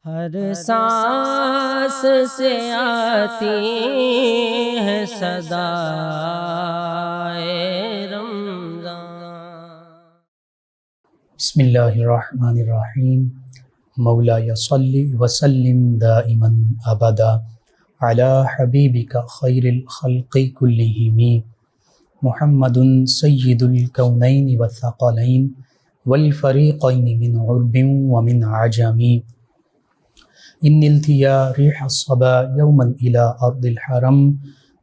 ہر سانس سے آتی ہے صدائے رمضان۔ بسم اللہ الرحمن الرحیم۔ مولاي صلی وسلم دائما ابدا علی حبیبک خیر الخلق کلہم محمد سید الکونین والثقلین والفریقین من عرب ومن عجم ان التیا ریح الصبا یوما الى ارض الحرم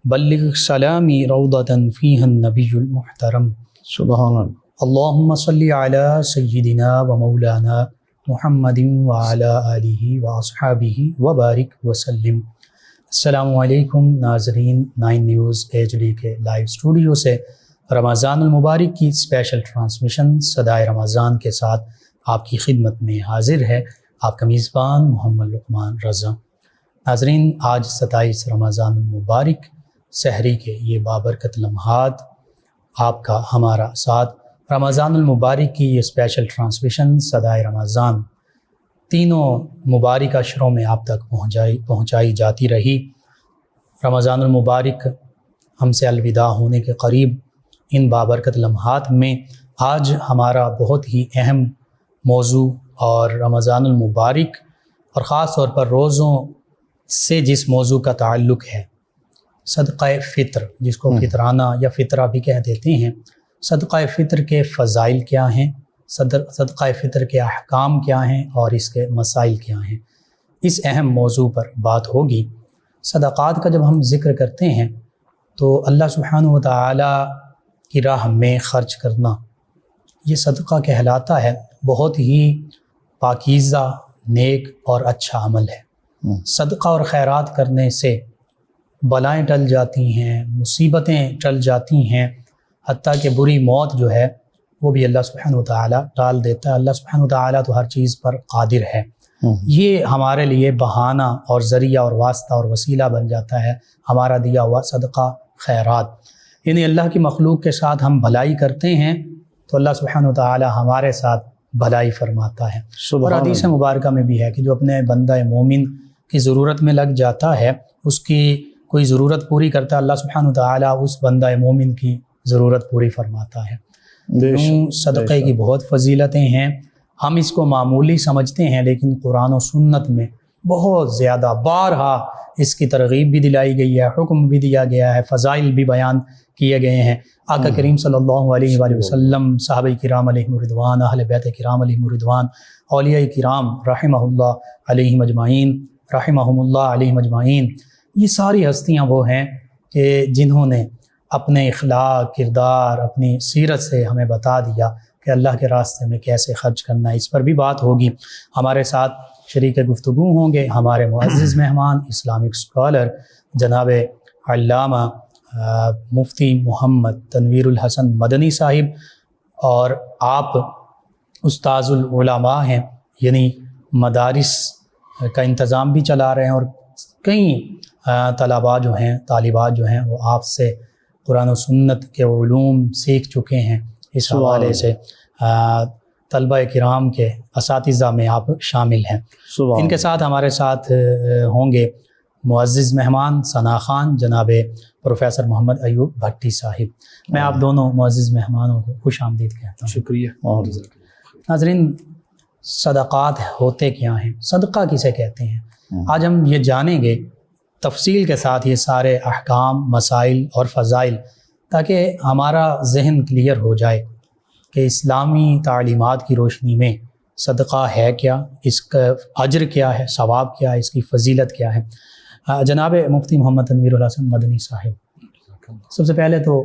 بلغ سلامی روضة فیہا النبی المحترم۔ سبحان اللہ۔ اللہم صلی علی سیدنا و مولانا محمد وعلی آلہ واصحابہ وبارک وسلم۔ السلام علیکم ناظرین، 9 نیوز HD کے لائیو اسٹوڈیو سے رمضان المبارک کی اسپیشل ٹرانسمیشن صدائے رمضان کے ساتھ آپ کی خدمت میں حاضر ہے آپ کا میزبان محمد لقمان رضا۔ ناظرین، آج 27 رمضان المبارک سحری کے یہ بابرکت لمحات آپ کا ہمارا ساتھ رمضان المبارک کی یہ اسپیشل ٹرانسمیشن صدائے رمضان تینوں مبارک اشروں میں آپ تک پہنچائی جاتی رہی۔ رمضان المبارک ہم سے الوداع ہونے کے قریب ان بابرکت لمحات میں آج ہمارا بہت ہی اہم موضوع اور رمضان المبارک اور خاص طور پر روزوں سے جس موضوع کا تعلق ہے، صدقہ فطر، جس کو فطرانہ یا فطرہ بھی کہہ دیتے ہیں۔ صدقہ فطر کے فضائل کیا ہیں، صدقہ فطر کے احکام کیا ہیں اور اس کے مسائل کیا ہیں، اس اہم موضوع پر بات ہوگی۔ صدقات کا جب ہم ذکر کرتے ہیں تو اللہ سبحانہ و تعالی کی راہ میں خرچ کرنا یہ صدقہ کہلاتا ہے، بہت ہی پاکیزہ، نیک اور اچھا عمل ہے۔ صدقہ اور خیرات کرنے سے بلائیں ٹل جاتی ہیں، مصیبتیں ٹل جاتی ہیں، حتیٰ کہ بری موت جو ہے وہ بھی اللہ سبحانہ و تعالیٰ ٹال دیتا ہے۔ اللہ سبحانہ و تعالیٰ تو ہر چیز پر قادر ہے۔ یہ ہمارے لیے بہانہ اور ذریعہ اور واسطہ اور وسیلہ بن جاتا ہے ہمارا دیا ہوا صدقہ خیرات، یعنی اللہ کی مخلوق کے ساتھ ہم بھلائی کرتے ہیں تو اللہ سبحانہ و تعالیٰ ہمارے ساتھ بھلائی فرماتا ہے۔ اور حدیث مبارکہ میں بھی ہے کہ جو اپنے بندہ مومن کی ضرورت میں لگ جاتا ہے، اس کی کوئی ضرورت پوری کرتا ہے، اللہ سبحانہ و تعالیٰ اس بندہ مومن کی ضرورت پوری فرماتا ہے۔ صدقے کی بہت فضیلتیں ہیں، ہم اس کو معمولی سمجھتے ہیں، لیکن قرآن و سنت میں بہت زیادہ بارہا اس کی ترغیب بھی دلائی گئی ہے، حکم بھی دیا گیا ہے، فضائل بھی بیان کیے گئے ہیں۔ آقا کریم صلی اللہ علیہ وآلہ وسلم، صحابہ کرام علیہم الرضوان، اہل بیت کرام علیہم الرضوان، اولیاء کرام رحمہ اللہ علیہم اجمعین، رحمہم اللہ علیہم اجمعین، یہ ساری ہستیاں وہ ہیں کہ جنہوں نے اپنے اخلاق، کردار، اپنی سیرت سے ہمیں بتا دیا کہ اللہ کے راستے میں کیسے خرچ کرنا ہے۔ اس پر بھی بات ہوگی۔ ہمارے ساتھ شریک گفتگو ہوں گے ہمارے معزز مہمان، اسلامک اسکالر جناب علامہ مفتی محمد تنویر الحسن مدنی صاحب، اور آپ استاذ العلماء ہیں، یعنی مدارس کا انتظام بھی چلا رہے ہیں، اور کئی طالبات جو ہیں وہ آپ سے قرآن و سنت کے علوم سیکھ چکے ہیں۔ اس حوالے سے طلبہ کرام کے اساتذہ میں آپ شامل ہیں۔ ان کے ساتھ ہمارے ساتھ ہوں گے معزز مہمان ثنا خان جناب پروفیسر محمد ایوب بھٹی صاحب۔ میں آپ دونوں معزز مہمانوں کو خوش آمدید کہتا ہوں۔ شکریہ۔ ناظرین، صدقات ہوتے کیا ہیں، صدقہ کسے کہتے ہیں، آج ہم یہ جانیں گے تفصیل کے ساتھ یہ سارے احکام، مسائل اور فضائل، تاکہ ہمارا ذہن کلیئر ہو جائے کہ اسلامی تعلیمات کی روشنی میں صدقہ ہے کیا، اس کا اجر کیا ہے، ثواب کیا ہے، اس کی فضیلت کیا ہے۔ جناب مفتی محمد تنویر الحسن مدنی صاحب، سب سے پہلے تو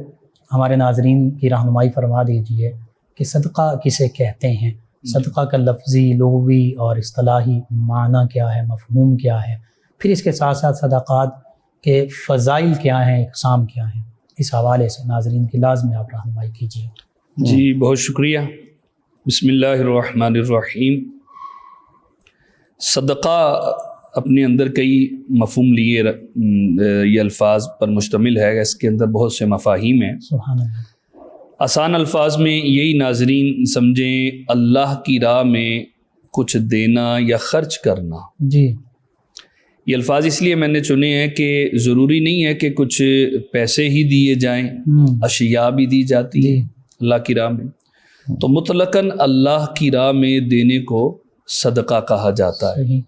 ہمارے ناظرین کی رہنمائی فرما دیجیے کہ صدقہ کسے کہتے ہیں، صدقہ کا لفظی، لغوی اور اصطلاحی معنی کیا ہے، مفہوم کیا ہے، پھر اس کے ساتھ ساتھ صدقات کے فضائل کیا ہیں، اقسام کیا ہیں، اس حوالے سے ناظرین کی لازم آپ رہنمائی کیجیے۔ جی بہت شکریہ۔ بسم اللہ الرحمن الرحیم۔ صدقہ اپنے اندر کئی مفہوم لیے یہ الفاظ پر مشتمل ہے، اس کے اندر بہت سے مفاہیم ہیں۔ سبحان اللہ۔ آسان الفاظ میں یہی ناظرین سمجھیں، اللہ کی راہ میں کچھ دینا یا خرچ کرنا. جی یہ الفاظ اس لیے میں نے چنے ہیں کہ ضروری نہیں ہے کہ کچھ پیسے ہی دیے جائیں، اشیاء بھی دی جاتی ہیں اللہ کی راہ میں. تو مطلقاً اللہ کی راہ میں دینے کو صدقہ کہا جاتا ہے.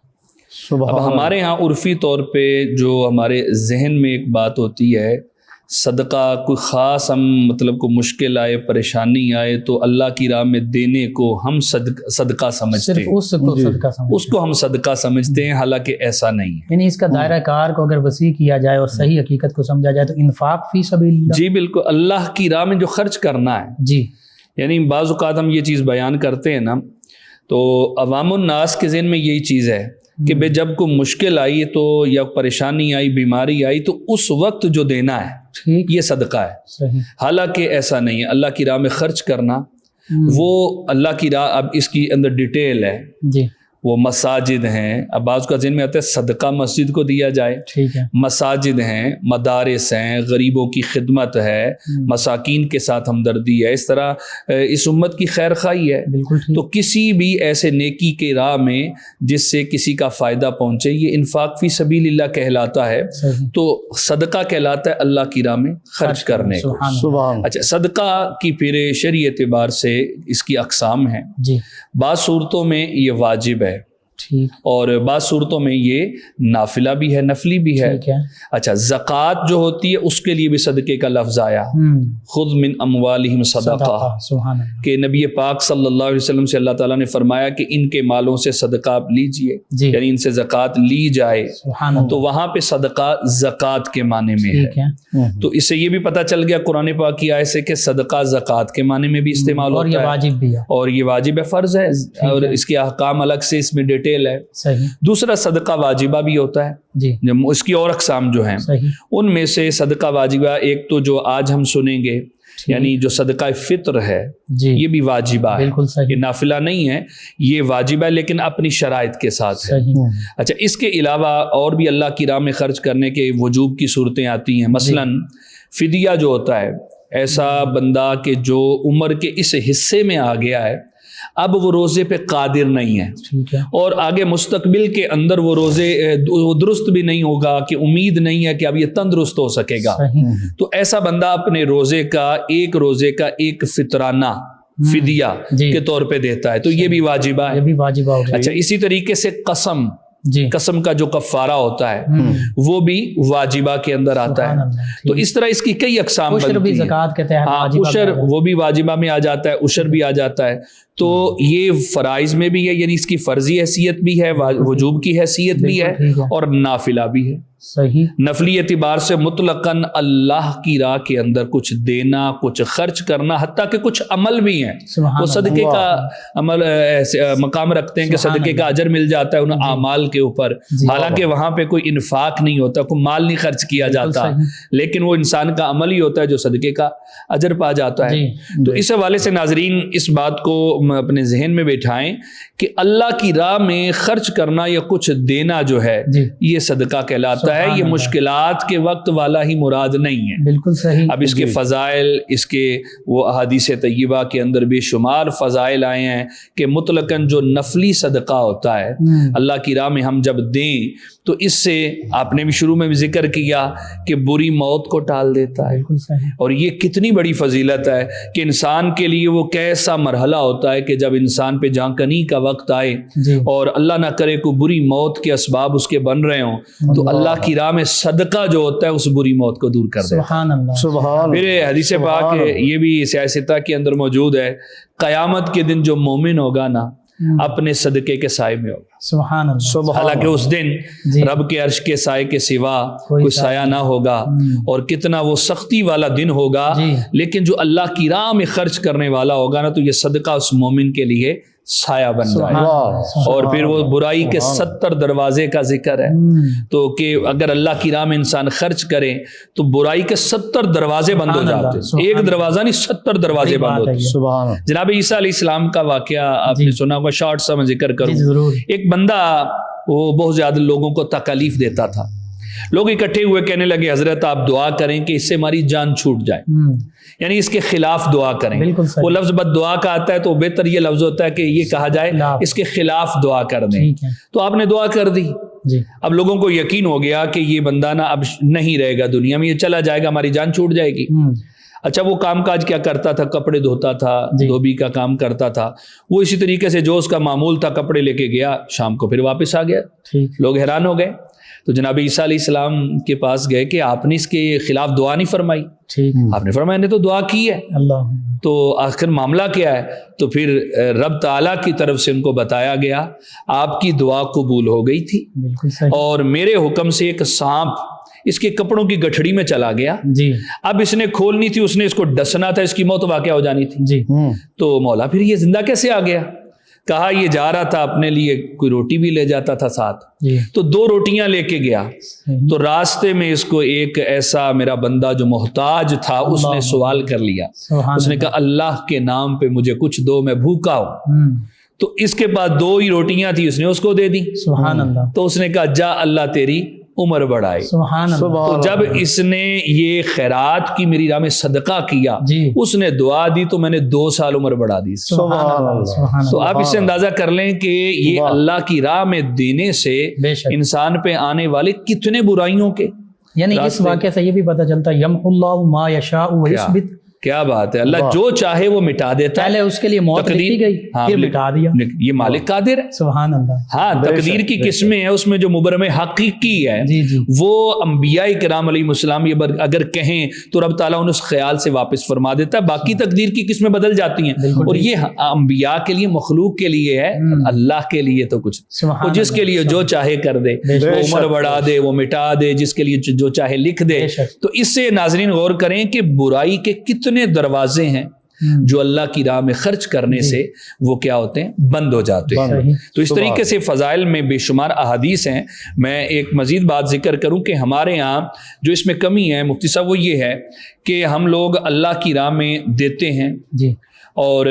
اب ہمارے ہاں عرفی طور پہ جو ہمارے ذہن میں ایک بات ہوتی ہے، صدقہ کوئی خاص ہم مطلب کو مشکل آئے، پریشانی آئے تو اللہ کی راہ میں دینے کو ہم صدقہ سمجھتے ہیں، اس کو ہم صدقہ سمجھتے ہیں، حالانکہ ایسا نہیں ہے. یعنی اس کا دائرہ کار کو اگر وسیع کیا جائے اور صحیح حقیقت کو سمجھا جائے تو انفاق فی سبیل اللہ. جی بالکل، اللہ کی راہ میں جو خرچ کرنا ہے. جی یعنی بعض اوقات ہم یہ چیز بیان کرتے ہیں نا، تو عوام الناس کے ذہن میں یہی چیز ہے کہ بے جب کوئی مشکل آئی تو یا پریشانی آئی، بیماری آئی تو اس وقت جو دینا ہے یہ صدقہ ہے. صحیح. حالانکہ ایسا نہیں ہے. اللہ کی راہ میں خرچ کرنا وہ اللہ کی راہ، اب اس کی اندر ڈیٹیل ہے. جی وہ مساجد ہیں، اب بعض کا ذہن میں آتا ہے صدقہ مسجد کو دیا جائے. ٹھیک ہے. مساجد ہیں، مدارس ہیں، غریبوں کی خدمت ہے، مساکین کے ساتھ ہمدردی ہے، اس طرح اس امت کی خیر خواہی ہے. بالکل ٹھیک. تو کسی بھی ایسے نیکی کے راہ میں جس سے کسی کا فائدہ پہنچے، یہ انفاق فی سبیل اللہ کہلاتا ہے. صحیح. تو صدقہ کہلاتا ہے اللہ کی راہ میں خرچ کرنے کو. سبحان. اچھا، صدقہ کی پھر شرعی اعتبار سے اس کی اقسام ہیں. جی بعض صورتوں میں یہ واجب ہے ٹھیک. اور بعض صورتوں میں یہ نافلہ بھی ہے، نفلی بھی ہے. ٹھیک ہے. اچھا، زکوٰۃ جو ہوتی ہے اس کے لیے بھی صدقے کا لفظ آیا، خذ من اموالہم صدقہ، سبحان اللہ. کہ نبی پاک صلی اللہ علیہ وسلم سے اللہ تعالیٰ نے فرمایا کہ ان کے مالوں سے صدقہ آپ لیجئے، جی. یعنی ان سے زکوٰۃ لی جائے. سبحان اللہ. تو وہاں پہ صدقہ زکوٰۃ کے معنی میں ٹھیک ہے. ہے. تو اس سے یہ بھی پتہ چل گیا قرآن پاک کی آیت سے کہ صدقہ زکوٰۃ کے معنی میں بھی استعمال اور یہ ہوتا ہے، واجب بھی ہے. اور یہ واجب ہے، فرض ہے، اور اس کے احکام الگ سے اس میں ڈیٹیل ہے. صحیح. دوسرا صدقہ واجبہ بھی ہوتا ہے. جی اس کی اور اقسام جو ہیں صحیح. ان میں سے صدقہ واجبہ ایک تو جو آج ہم سنیں گے، یعنی جو صدقہ فطر ہے، جی یہ بھی واجبہ ہے. بالکل صحیح. یہ نافلہ نہیں ہے، یہ واجبہ ہے لیکن اپنی شرائط کے ساتھ ہے. صحیح. اچھا، اس کے علاوہ اور بھی اللہ کی راہ میں خرچ کرنے کے وجوب کی صورتیں آتی ہیں. مثلا فدیہ جو ہوتا ہے، ایسا بندہ کہ جو عمر کے اس حصے میں آ گیا ہے، اب وہ روزے پہ قادر نہیں ہے، ٹھیک ہے. اور آگے مستقبل کے اندر وہ روزے درست بھی نہیں ہوگا، کہ امید نہیں ہے کہ اب یہ تندرست ہو سکے گا. صحیح. تو ایسا بندہ اپنے روزے کا ایک فطرانہ فدیہ جی. کے طور پہ دیتا ہے، تو یہ بھی واجبہ یہ ہے. بھی واجبہ ہو گیا. اچھا، اسی طریقے سے قسم، جی قسم کا جو کفارہ ہوتا ہے وہ بھی واجبہ کے اندر آتا ہے. تو اس طرح اس کی کئی اقسام عشر بھی بنتی ہیں. زکوٰۃ کے تحت ہاں، واجبہ عشر بھی ہے. وہ بھی واجبہ میں آ جاتا ہے، عشر بھی آ جاتا ہے. تو یہ فرائض میں بھی ہے، یعنی اس کی فرضی حیثیت بھی ہے، وجوب کی حیثیت بھی ہے، بالکل ٹھیک ہے. اور نافلہ بھی ہے. صحیح. نفلی اعتبار سے مطلقاً اللہ کی راہ کے اندر کچھ دینا، کچھ خرچ کرنا، حتیٰ کہ کچھ عمل بھی ہیں سبحان وہ صدقے اللہ. کا عمل مقام رکھتے ہیں کہ سبحان صدقے کا اجر مل جاتا ہے ان اعمال کے اوپر. جی. حالانکہ وہاں پہ کوئی انفاق نہیں ہوتا، کوئی مال نہیں خرچ کیا بالکل جاتا، صحیح. لیکن وہ انسان کا عمل ہی ہوتا ہے جو صدقے کا اجر پا جاتا ہے. جی. تو اس حوالے سے ناظرین اس بات کو اپنے ذہن میں بٹھائیں کہ اللہ کی راہ میں خرچ کرنا یا کچھ دینا جو ہے جی. یہ صدقہ کہلاتا ہے. سبحان یہ اللہ. مشکلات کے وقت والا ہی مراد نہیں ہے. بالکل صحیح. اب اس کے فضائل، اس کے وہ احادیث طیبہ کے اندر بے شمار فضائل آئے ہیں کہ مطلقاً جو نفلی صدقہ ہوتا ہے اللہ کی راہ میں ہم جب دیں تو اس سے آپ نے بھی شروع میں بھی ذکر کیا کہ بری موت کو ٹال دیتا ہے. بالکل صحیح. اور یہ کتنی بڑی فضیلت ہے کہ انسان کے لیے وہ کیسا مرحلہ ہوتا ہے کہ جب انسان پہ جاں کنی کا وقت آئے جی. اور اللہ نہ کرے کوئی بری موت کے اسباب اس کے بن رہے ہوں تو اللہ کی راہ میں صدقہ جو ہوتا ہے اس بری موت کو دور کر دیتا ہے. سبحان اللہ. سبحان پھر حدیث پاک یہ بھی سیاستہ کے اندر موجود ہے، قیامت کے دن جو مومن ہوگا نا اپنے صدقے کے سائے میں ہوگا. سبحان اللہ. حالانکہ اس دن جی. رب کے عرش کے سائے کے سوا کوئی سایہ نہ ہوگا، اور کتنا وہ سختی والا دن ہوگا، جی. لیکن جو اللہ کی راہ میں خرچ کرنے والا ہوگا نا تو یہ صدقہ اس مومن کے لیے سایہ بن جائے. اور پھر وہ برائی کے 70 دروازے کا ذکر ہے، تو کہ اگر اللہ کی راہ میں انسان خرچ کرے تو برائی کے 70 دروازے بند ہو جاتے ہیں. ایک دروازہ نہیں، 70 دروازے بند ہوتے ہیں. سبحان جناب عیسیٰ علیہ السلام کا واقعہ آپ نے سنا ہوگا، شارٹ سا میں ذکر کروں. ضرور. ایک بندہ وہ بہت زیادہ لوگوں کو تکلیف دیتا تھا، لوگ اکٹھے ہوئے کہنے لگے حضرت آپ دعا کریں کہ اس سے ہماری جان چھوٹ جائے، یعنی اس کے خلاف دعا کریں. وہ لفظ بد دعا کا آتا ہے تو بہتر یہ لفظ ہوتا ہے کہ یہ کہا جائے اس کے خلاف دعا کر دیں. تو آپ نے دعا کر دی. اب لوگوں کو یقین ہو گیا کہ یہ بندہ نا اب نہیں رہے گا دنیا میں، یہ چلا جائے گا، ہماری جان چھوٹ جائے گی. اچھا وہ کام کاج کیا کرتا تھا؟ کپڑے دھوتا تھا، دھوبی کا کام کرتا تھا. وہ اسی طریقے سے جو اس کا معمول تھا کپڑے لے کے گیا، شام کو پھر واپس آ گیا. لوگ حیران ہو گئے تو جناب عیسیٰ علیہ السلام کے پاس گئے کہ آپ نے اس کے خلاف دعا نہیں فرمائی. آپ نے فرمایا میں نے تو دعا کی ہے. تو آخر معاملہ کیا ہے؟ تو پھر رب تعالیٰ کی طرف سے ان کو بتایا گیا آپ کی دعا قبول ہو گئی تھی، اور میرے حکم سے ایک سانپ اس کے کپڑوں کی گٹھڑی میں چلا گیا. اب اس نے کھولنی تھی، اس نے اس کو ڈسنا تھا، اس کی موت واقع ہو جانی تھی. تو مولا پھر یہ زندہ کیسے آ گیا؟ کہا یہ جا رہا تھا اپنے لیے کوئی روٹی بھی لے جاتا تھا ساتھ، تو 2 روٹیاں لے کے گیا. تو راستے میں اس کو ایک ایسا میرا بندہ جو محتاج تھا اس نے سوال کر لیا. اس نے کہا اللہ کے نام پہ مجھے کچھ دو، میں بھوکا ہوں. تو اس کے پاس 2 ہی روٹیاں تھی، اس نے اس کو دے دی. تو اس نے کہا جا اللہ تیری عمر بڑھائے. تو جب اس نے یہ خیرات کی میری راہ میں صدقہ کیا، اس نے دعا دی تو میں نے 2 سال عمر بڑھا دی. تو آپ اس سے اندازہ کر لیں کہ یہ اللہ کی راہ میں دینے سے انسان پہ آنے والے کتنے برائیوں کے، یعنی اس واقعے سے یہ بھی پتہ چلتا ہے یمحو اللہ ما یشاء ویثبت. کیا بات ہے، اللہ جو چاہے وہ مٹا دیتا ہے. پہلے اس کے لیے موت لکھی گئی، پھر مٹا دیا. یہ مالک قادر ہے. سبحان اللہ. ہاں تقدیر کی قسمیں ہیں، اس میں جو مبرم حقیقی ہے وہ انبیاء کرام علیہ السلام یہ اگر کہیں تو رب تعالیٰ انہیں اس خیال سے واپس فرما دیتا ہے. باقی تقدیر کی قسمیں بدل جاتی ہیں، اور یہ انبیاء کے لیے مخلوق کے لیے ہے، اللہ کے لیے تو کچھ وہ جس کے لیے جو چاہے کر دے، وہ عمر بڑھا دے، وہ مٹا دے، جس کے لیے جو چاہے لکھ دے. تو اس سے ناظرین غور کریں کہ برائی کے کتنے دروازے ہیں جو اللہ کی راہ میں خرچ کرنے سے وہ کیا ہوتے ہیں؟ بند ہو جاتے ہیں. تو اس طریقے سے فضائل میں بے شمار احادیث ہیں. میں ایک مزید بات ذکر کروں کہ ہمارے ہاں جو اس میں کمی ہے مفتی صاحب وہ یہ ہے کہ ہم لوگ اللہ کی راہ میں دیتے ہیں، اور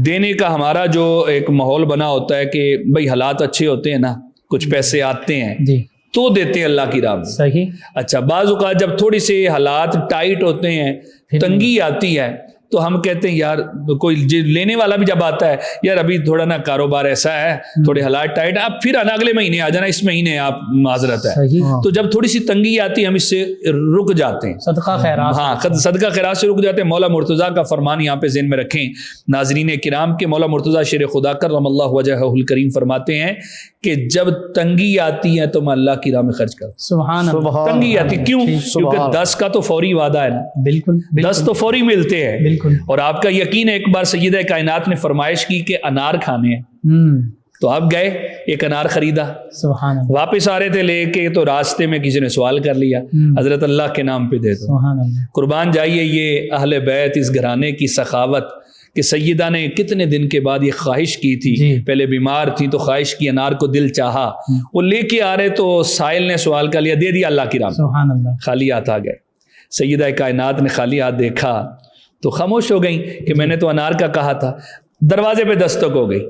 دینے کا ہمارا جو ایک ماحول بنا ہوتا ہے کہ بھئی حالات اچھے ہوتے ہیں نا، کچھ پیسے آتے ہیں تو دیتے ہیں اللہ کی راہ میں. صحیح. اچھا بعض اوقات جب تھوڑی سی حالات ٹائٹ ہوتے ہیں، تنگی آتی ہے، تو ہم کہتے ہیں یار کوئی لینے والا بھی جب آتا ہے یار ابھی تھوڑا نا کاروبار ایسا ہے، تھوڑے حالات ٹائٹ ہے، آپ پھر اگلے مہینے آ جانا، اس مہینے آپ معذرت ہے. تو جب تھوڑی سی تنگی آتی ہے ہم اس سے رک جاتے ہیں، صدقہ خیرات. ہاں صدقہ خیرات سے رک جاتے ہیں. مولا مرتضیٰ کا فرمان یہاں پہ ذہن میں رکھیں ناظرین کرام کے مولا مرتضیٰ شیر خدا کرم اللہ وجہہ الکریم فرماتے ہیں کہ جب تنگی آتی ہے تو میں اللہ کی راہ میں خرچ کرتا ہوں. سبحان اللہ. تنگی آتی کیوں؟ کیونکہ 10 کا تو فوری وعدہ ہے نا. بالکل 10 تو فوری ملتے ہیں. اور آپ کا یقین ہے ایک بار سیدہ کائنات نے فرمائش کی کہ انار کھانے ہیں، تو آپ گئے ایک انار خریدا، سبحان اللہ. واپس آ رہے تھے لے کے تو راستے میں کسی نے سوال کر لیا حضرت اللہ کے نام پہ دے دو. سبحان اللہ. قربان جائیے یہ اہل بیت اس گھرانے کی سخاوت کہ سیدہ نے کتنے دن کے بعد یہ خواہش کی تھی. پہلے بیمار تھی تو خواہش کی، انار کو دل چاہا، وہ لے کے آ رہے تو سائل نے سوال کر لیا، دے دیا اللہ کی راہ. سبحان اللہ. خالی ہاتھ آ گئے. سیدہ کائنات نے خالی ہاتھ دیکھا تو خاموش ہو گئیں کہ میں نے تو انار کا کہا تھا. دروازے پہ دستک ہو گئی.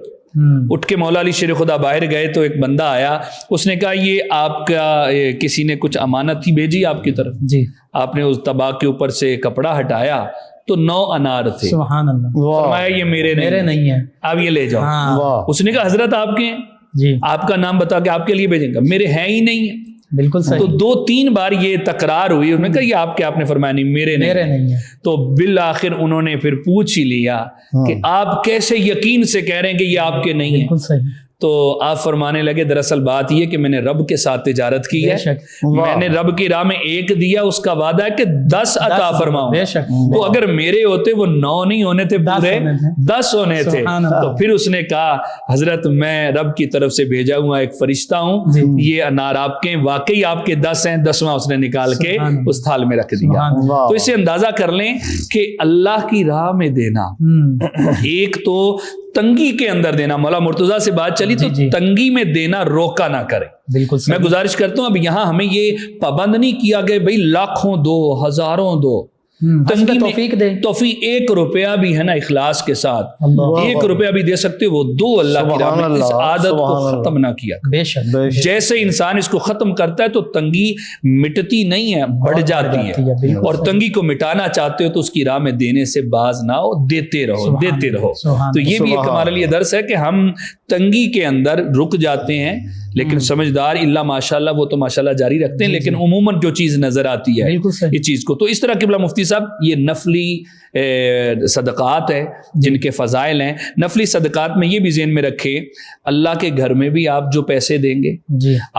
اٹھ کے مولا علی شیر خدا باہر گئے تو ایک بندہ آیا، اس نے کہا یہ آپ کا کسی نے کچھ امانت تھی بھیجی آپ کی طرف. آپ نے اس طباق کے اوپر سے کپڑا ہٹایا تو 9 انار تھے. سبحان اللہ. فرمایا یہ میرے نہیں ہیں، آپ یہ لے جاؤ. اس نے کہا حضرت آپ کے ہیں، آپ کا نام بتا کے آپ کے لیے بھیجیں گا. میرے ہیں ہی نہیں ہیں. بالکل صحیح. تو 2-3 بار یہ تکرار ہوئی. انہوں نے کہا یہ آپ کے؟ آپ نے فرمایا نہیں میرے نہیں ہیں. تو بالآخر انہوں نے پھر پوچھ ہی لیا کہ آپ کیسے یقین سے کہہ رہے ہیں کہ یہ آپ کے نہیں ہیں؟ بالکل صحیح. تو آپ فرمانے لگے دراصل بات یہ کہ میں نے رب کے ساتھ تجارت کی ہے، میں نے رب کی راہ میں 1 دیا، اس کا وعدہ ہے کہ 10 عطا فرماؤں. تو اگر میرے ہوتے وہ 9 نہیں ہونے تھے، پورے 10 ہونے تھے. تو پھر اس نے کہا حضرت میں رب کی طرف سے بھیجا ہوا ایک فرشتہ ہوں، یہ انار آپ کے، واقعی آپ کے 10 ہیں. 10واں اس نے نکال کے اس تھال میں رکھ دیا. تو اسے اندازہ کر لیں کہ اللہ کی راہ میں دینا، ایک تو تنگی کے اندر دینا. مولا مرتضیٰ سے بات چلی تو تنگی میں دینا روکا نہ کرے. بالکل. میں گزارش کرتا ہوں اب یہاں ہمیں یہ پابند نہیں کیا گیا بھئی لاکھوں دو، ہزاروں دو. تنگی توفیق دے، توفیق 1 روپیہ بھی ہے نا اخلاص کے ساتھ 1 روپیہ بھی دے سکتے ہو، وہ دو اللہ کی راہ میں، اس عادت کو ختم نہ کیا۔ بے شک جیسے انسان اس کو ختم کرتا ہے تو تنگی مٹتی نہیں ہے، بڑھ جاتی ہے، اور تنگی کو مٹانا چاہتے ہو تو اس کی راہ میں دینے سے باز نہ ہو، دیتے رہو دیتے رہو۔ تو یہ بھی ایک ہمارے لیے درس ہے کہ ہم تنگی کے اندر رک جاتے ہیں، لیکن سمجھدار اللہ ماشاءاللہ وہ تو ماشاءاللہ جاری رکھتے ہیں، لیکن عموماً جو چیز نظر آتی ہے اس چیز کو، تو اس طرح قبلہ مفتی صاحب یہ نفلی صدقات ہے جن کے فضائل ہیں۔ نفلی صدقات میں یہ بھی ذہن میں رکھیں، اللہ کے گھر میں بھی آپ جو پیسے دیں گے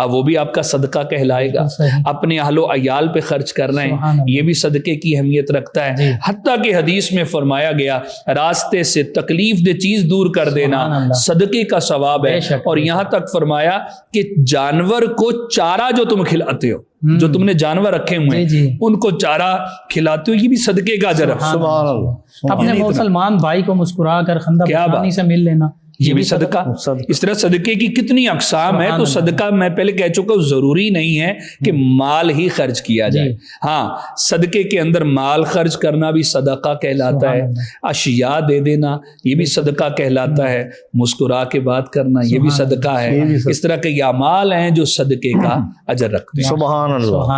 وہ بھی آپ کا صدقہ کہلائے گا، اپنے اہل و عیال پہ خرچ کر رہے ہیں یہ بھی صدقے کی اہمیت رکھتا ہے، حتیٰ کہ حدیث میں فرمایا گیا راستے سے تکلیف دہ چیز دور کر دینا صدقے کا ثواب ہے، اور یہاں تک فرمایا کہ جانور کو چارہ جو تم کھلاتے ہو، جو تم نے جانور رکھے ہوئے ہیں ان کو چارہ کھلاتے ہو، یہ بھی صدقے کا اجر ہے۔ اپنے مسلمان بھائی کو مسکرا کر خندہ پانی سے مل لینا، یہ بھی صدقہ۔ اس طرح صدقے کی کتنی اقسام ہے، تو صدقہ میں پہلے کہہ چکا ہوں ضروری نہیں ہے کہ مال ہی خرچ کیا جائے، ہاں صدقے کے اندر مال خرچ کرنا بھی صدقہ کہلاتا ہے، اشیاء دے دینا یہ بھی صدقہ کہلاتا ہے، مسکرا کے بات کرنا یہ بھی صدقہ ہے، اس طرح کے اعمال ہیں جو صدقے کا اجر رکھتے ہیں۔ سبحان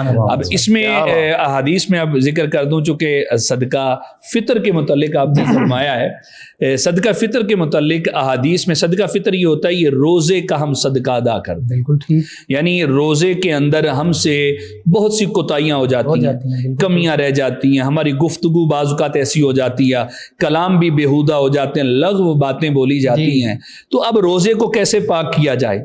اللہ۔ اب اس میں احادیث میں اب ذکر کر دوں، چونکہ صدقہ فطر کے متعلق آپ نے فرمایا ہے، صدقہ فطر کے متعلق احادیث میں صدقہ فطر یہ ہوتا ہے یہ روزے کا ہم صدقہ ادا کرتے ہیں، بالکل ٹھیک، یعنی روزے کے اندر ہم سے بہت سی کوتاہیاں ہو جاتی ہیں، کمیاں رہ جاتی ہیں، ہماری گفتگو بعض اوقات ایسی ہو جاتی ہے، کلام بھی بےہودہ ہو جاتے ہیں، لغو باتیں بولی جاتی ہیں، تو اب روزے کو کیسے پاک کیا جائے؟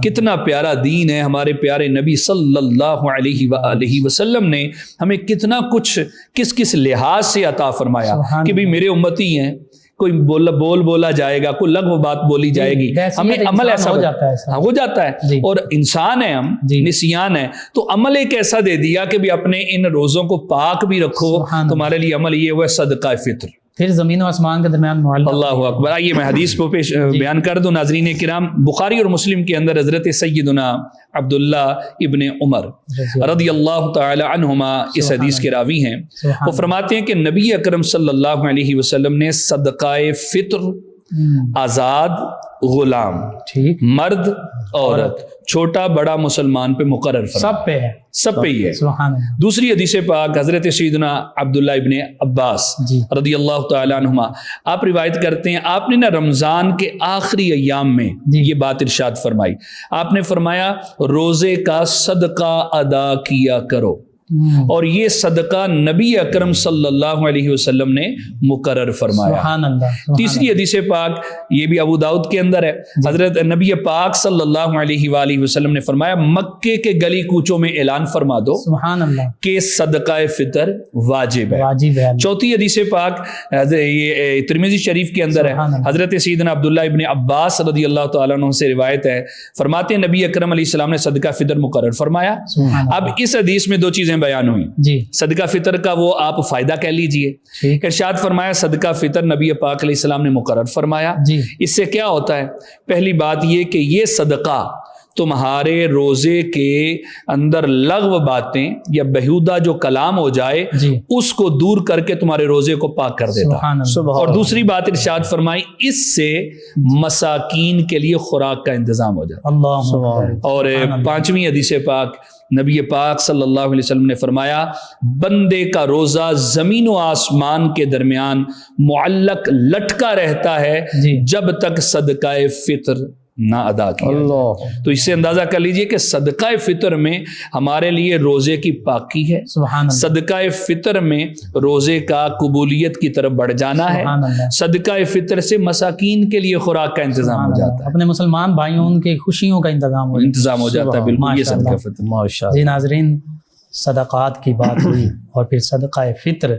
کتنا پیارا دین ہے، ہمارے پیارے نبی صلی اللہ علیہ وآلہ وسلم نے ہمیں کتنا کچھ کس کس لحاظ سے عطا فرمایا کہ بھی میرے امتی ہیں، کوئی بولا جائے گا، کوئی لغو بات بولی جائے گی، ہمیں عمل ایسا ہو جاتا ہے، اور انسان ہے ہم، نسیان ہے، تو عمل ایک ایسا دے دیا کہ بھی اپنے ان روزوں کو پاک بھی رکھو، تمہارے لیے عمل یہ ہوا صدقہ فطر، پھر زمین و آسمان کے درمیان معلق۔ اللہ اکبر۔ آئیے میں حدیث کو پیش بیان کر دوں ناظرین کرام، بخاری اور مسلم کے اندر حضرت سیدنا عبداللہ ابن عمر رضی اللہ تعالی عنہما اس حدیث کے راوی ہیں، وہ فرماتے ہیں کہ نبی اکرم صلی اللہ علیہ وسلم نے صدقہ فطر آزاد غلام، مرد عورت، چھوٹا بڑا مسلمان پہ مقرر فرمایا، سب پہ ہی ہے۔ دوسری حدیث پاک حضرت سیدنا عبداللہ ابن عباس رضی اللہ تعالی عنہما آپ روایت کرتے ہیں، آپ نے نا رمضان کے آخری ایام میں یہ بات ارشاد فرمائی، آپ نے فرمایا روزے کا صدقہ ادا کیا کرو، اور یہ صدقہ نبی اکرم صلی اللہ علیہ وسلم نے مقرر فرمایا۔ تیسری حدیث پاک یہ بھی ابو داؤد کے اندر ہے، حضرت نبی پاک صلی اللہ علیہ وآلہ وسلم نے فرمایا مکے کے گلی کوچوں میں اعلان فرما دو کہ صدقہ فطر واجب ہے۔ چوتھی حدیث پاک یہ ترمذی شریف کے اندر ہے، حضرت سیدنا عبداللہ ابن عباس رضی اللہ تعالیٰ عنہ سے روایت ہے، فرماتے ہیں نبی اکرم علیہ السلام نے صدقہ فطر مقرر فرمایا۔ اب اس حدیث میں دو چیزیں بیان ہوئی، صدقہ فطر کا وہ آپ فائدہ کہہ لیجئے، ارشاد فرمایا صدقہ فطر نبی پاک علیہ السلام نے مقرر فرمایا۔ اس سے کیا ہوتا ہے؟ پہلی بات یہ کہ یہ صدقہ تمہارے روزے کے اندر لغو باتیں یا بیہودہ جو کلام ہو جائے اس کو دور کر کے تمہارے روزے کو پاک کر دیتا ہے، اور دوسری بات ارشاد فرمائی اس سے مساکین کے لیے خوراک کا انتظام ہو جاتا ہے۔ اور پانچویں حدیث پاک نبی پاک صلی اللہ علیہ وسلم نے فرمایا بندے کا روزہ زمین و آسمان کے درمیان معلق لٹکا رہتا ہے جب تک صدقہ فطر نہ ادا کیا۔ تو اس سے اندازہ کر لیجئے کہ صدقہ فطر میں ہمارے لیے روزے کی پاکی ہے، صدقہ فطر میں روزے کا قبولیت کی طرف بڑھ جانا ہے، صدقہ فطر سے مساکین کے لیے خوراک کا انتظام ہو جاتا ہے، اپنے مسلمان بھائیوں کے خوشیوں کا انتظام ہو جاتا ہے۔ بالکل یہ صدقہ فطر۔ جی ناظرین، صدقات کی بات ہوئی اور پھر صدقہ فطر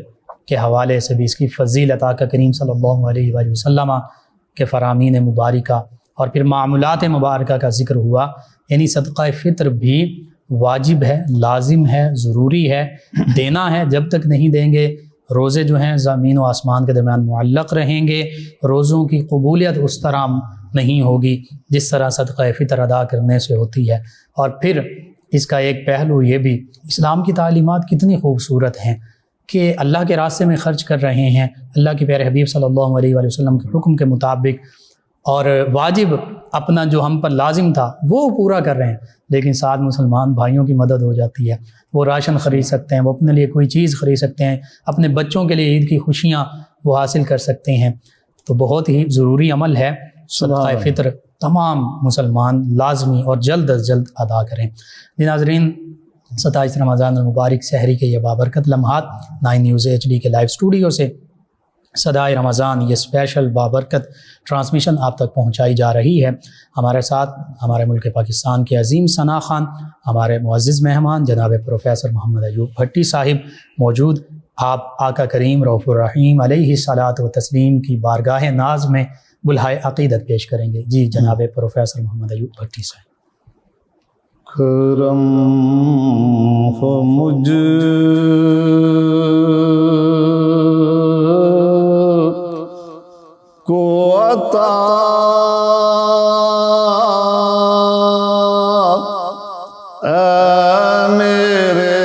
کے حوالے سے بھی اس کی فضیلت آقا کریم صلی اللہ علیہ وآلہ وسلم کے فرامین مبارکہ اور پھر معمولات مبارکہ کا ذکر ہوا، یعنی صدقہ فطر بھی واجب ہے، لازم ہے، ضروری ہے، دینا ہے، جب تک نہیں دیں گے روزے جو ہیں زمین و آسمان کے درمیان معلق رہیں گے، روزوں کی قبولیت اس طرح نہیں ہوگی جس طرح صدقہ فطر ادا کرنے سے ہوتی ہے۔ اور پھر اس کا ایک پہلو یہ بھی، اسلام کی تعلیمات کتنی خوبصورت ہیں کہ اللہ کے راستے میں خرچ کر رہے ہیں اللہ کے پیارے حبیب صلی اللہ علیہ وآلہ وسلم کے حکم کے مطابق، اور واجب اپنا جو ہم پر لازم تھا وہ پورا کر رہے ہیں، لیکن ساتھ مسلمان بھائیوں کی مدد ہو جاتی ہے، وہ راشن خرید سکتے ہیں، وہ اپنے لیے کوئی چیز خرید سکتے ہیں، اپنے بچوں کے لیے عید کی خوشیاں وہ حاصل کر سکتے ہیں، تو بہت ہی ضروری عمل ہے۔ صدقہ فطر تمام مسلمان لازمی اور جلد از جلد ادا کریں۔ جی ناظرین، 27 رمضان المبارک سحری کے یہ بابرکت لمحات 9 نیوز HD کے لائیو اسٹوڈیو سے صدائے رمضان یہ اسپیشل بابرکت ٹرانسمیشن آپ تک پہنچائی جا رہی ہے۔ ہمارے ساتھ ہمارے ملک پاکستان کے عظیم ثنا خان، ہمارے معزز مہمان جناب پروفیسر محمد ایوب بھٹی صاحب موجود۔ آپ آقا کریم رؤوف الرحیم علیہ الصلاۃ والتسلیم کی بارگاہ ناز میں بلہائے عقیدت پیش کریں گے۔ جی جناب پروفیسر محمد ایوب بھٹی صاحب۔ کرم ہو مجھ کو عطا اے میرے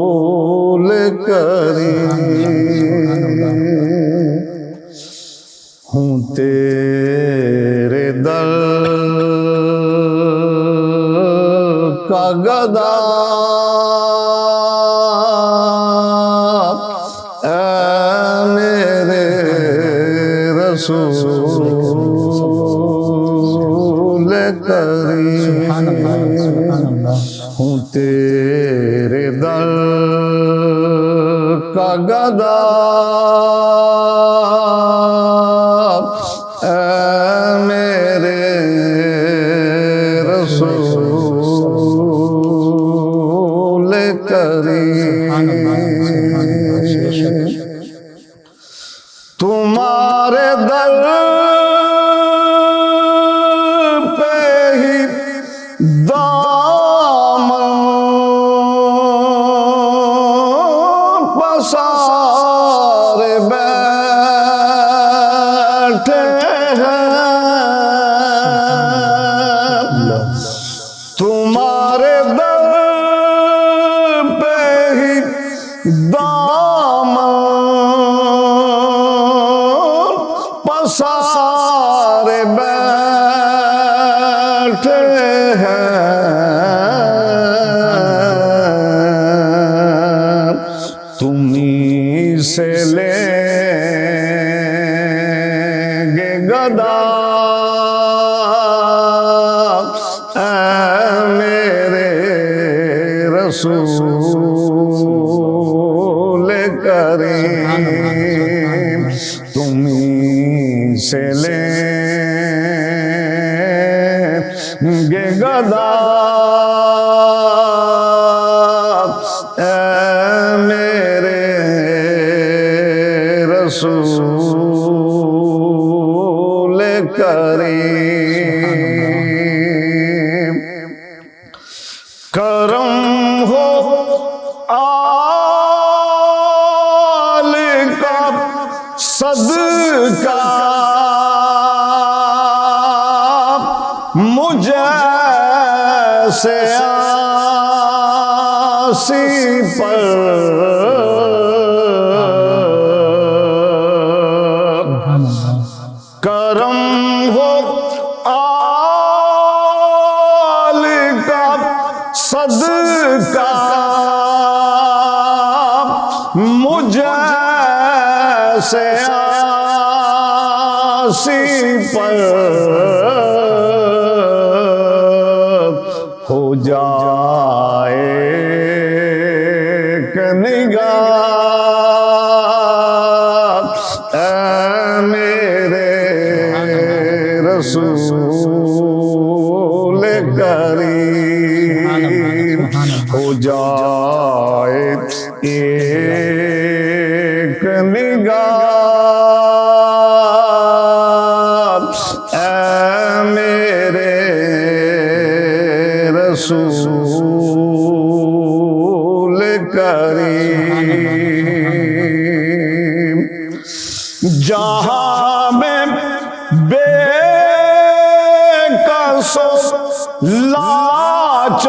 رسول کریم، ہوں تیرے در کا گدا اے میرے رسول کریم، ہوں تیرے در کا گدا اے میرے رسول کریم، تمہارے در پہ ہی دامن پسارے بیٹھے ہیں، تمہارے در پہ ہی دامن پسارے بیٹھے ہیں، تمہیں سے لیں گے گدا اے میرے رسول کریم، تمہیں سے لیں گے گدا اے میرے رسول کریم، کرم ہو آل کا صدقہ مجھے سے آسی پر کرم ہو آل کا صدقہ مجھے سے آسی پر ہو جائے کہ نگاہ اے میرے رسول کریم، ہو جائے ایک نگاہ اے میرے رسول کریم، جہاں میں بے کس لاچار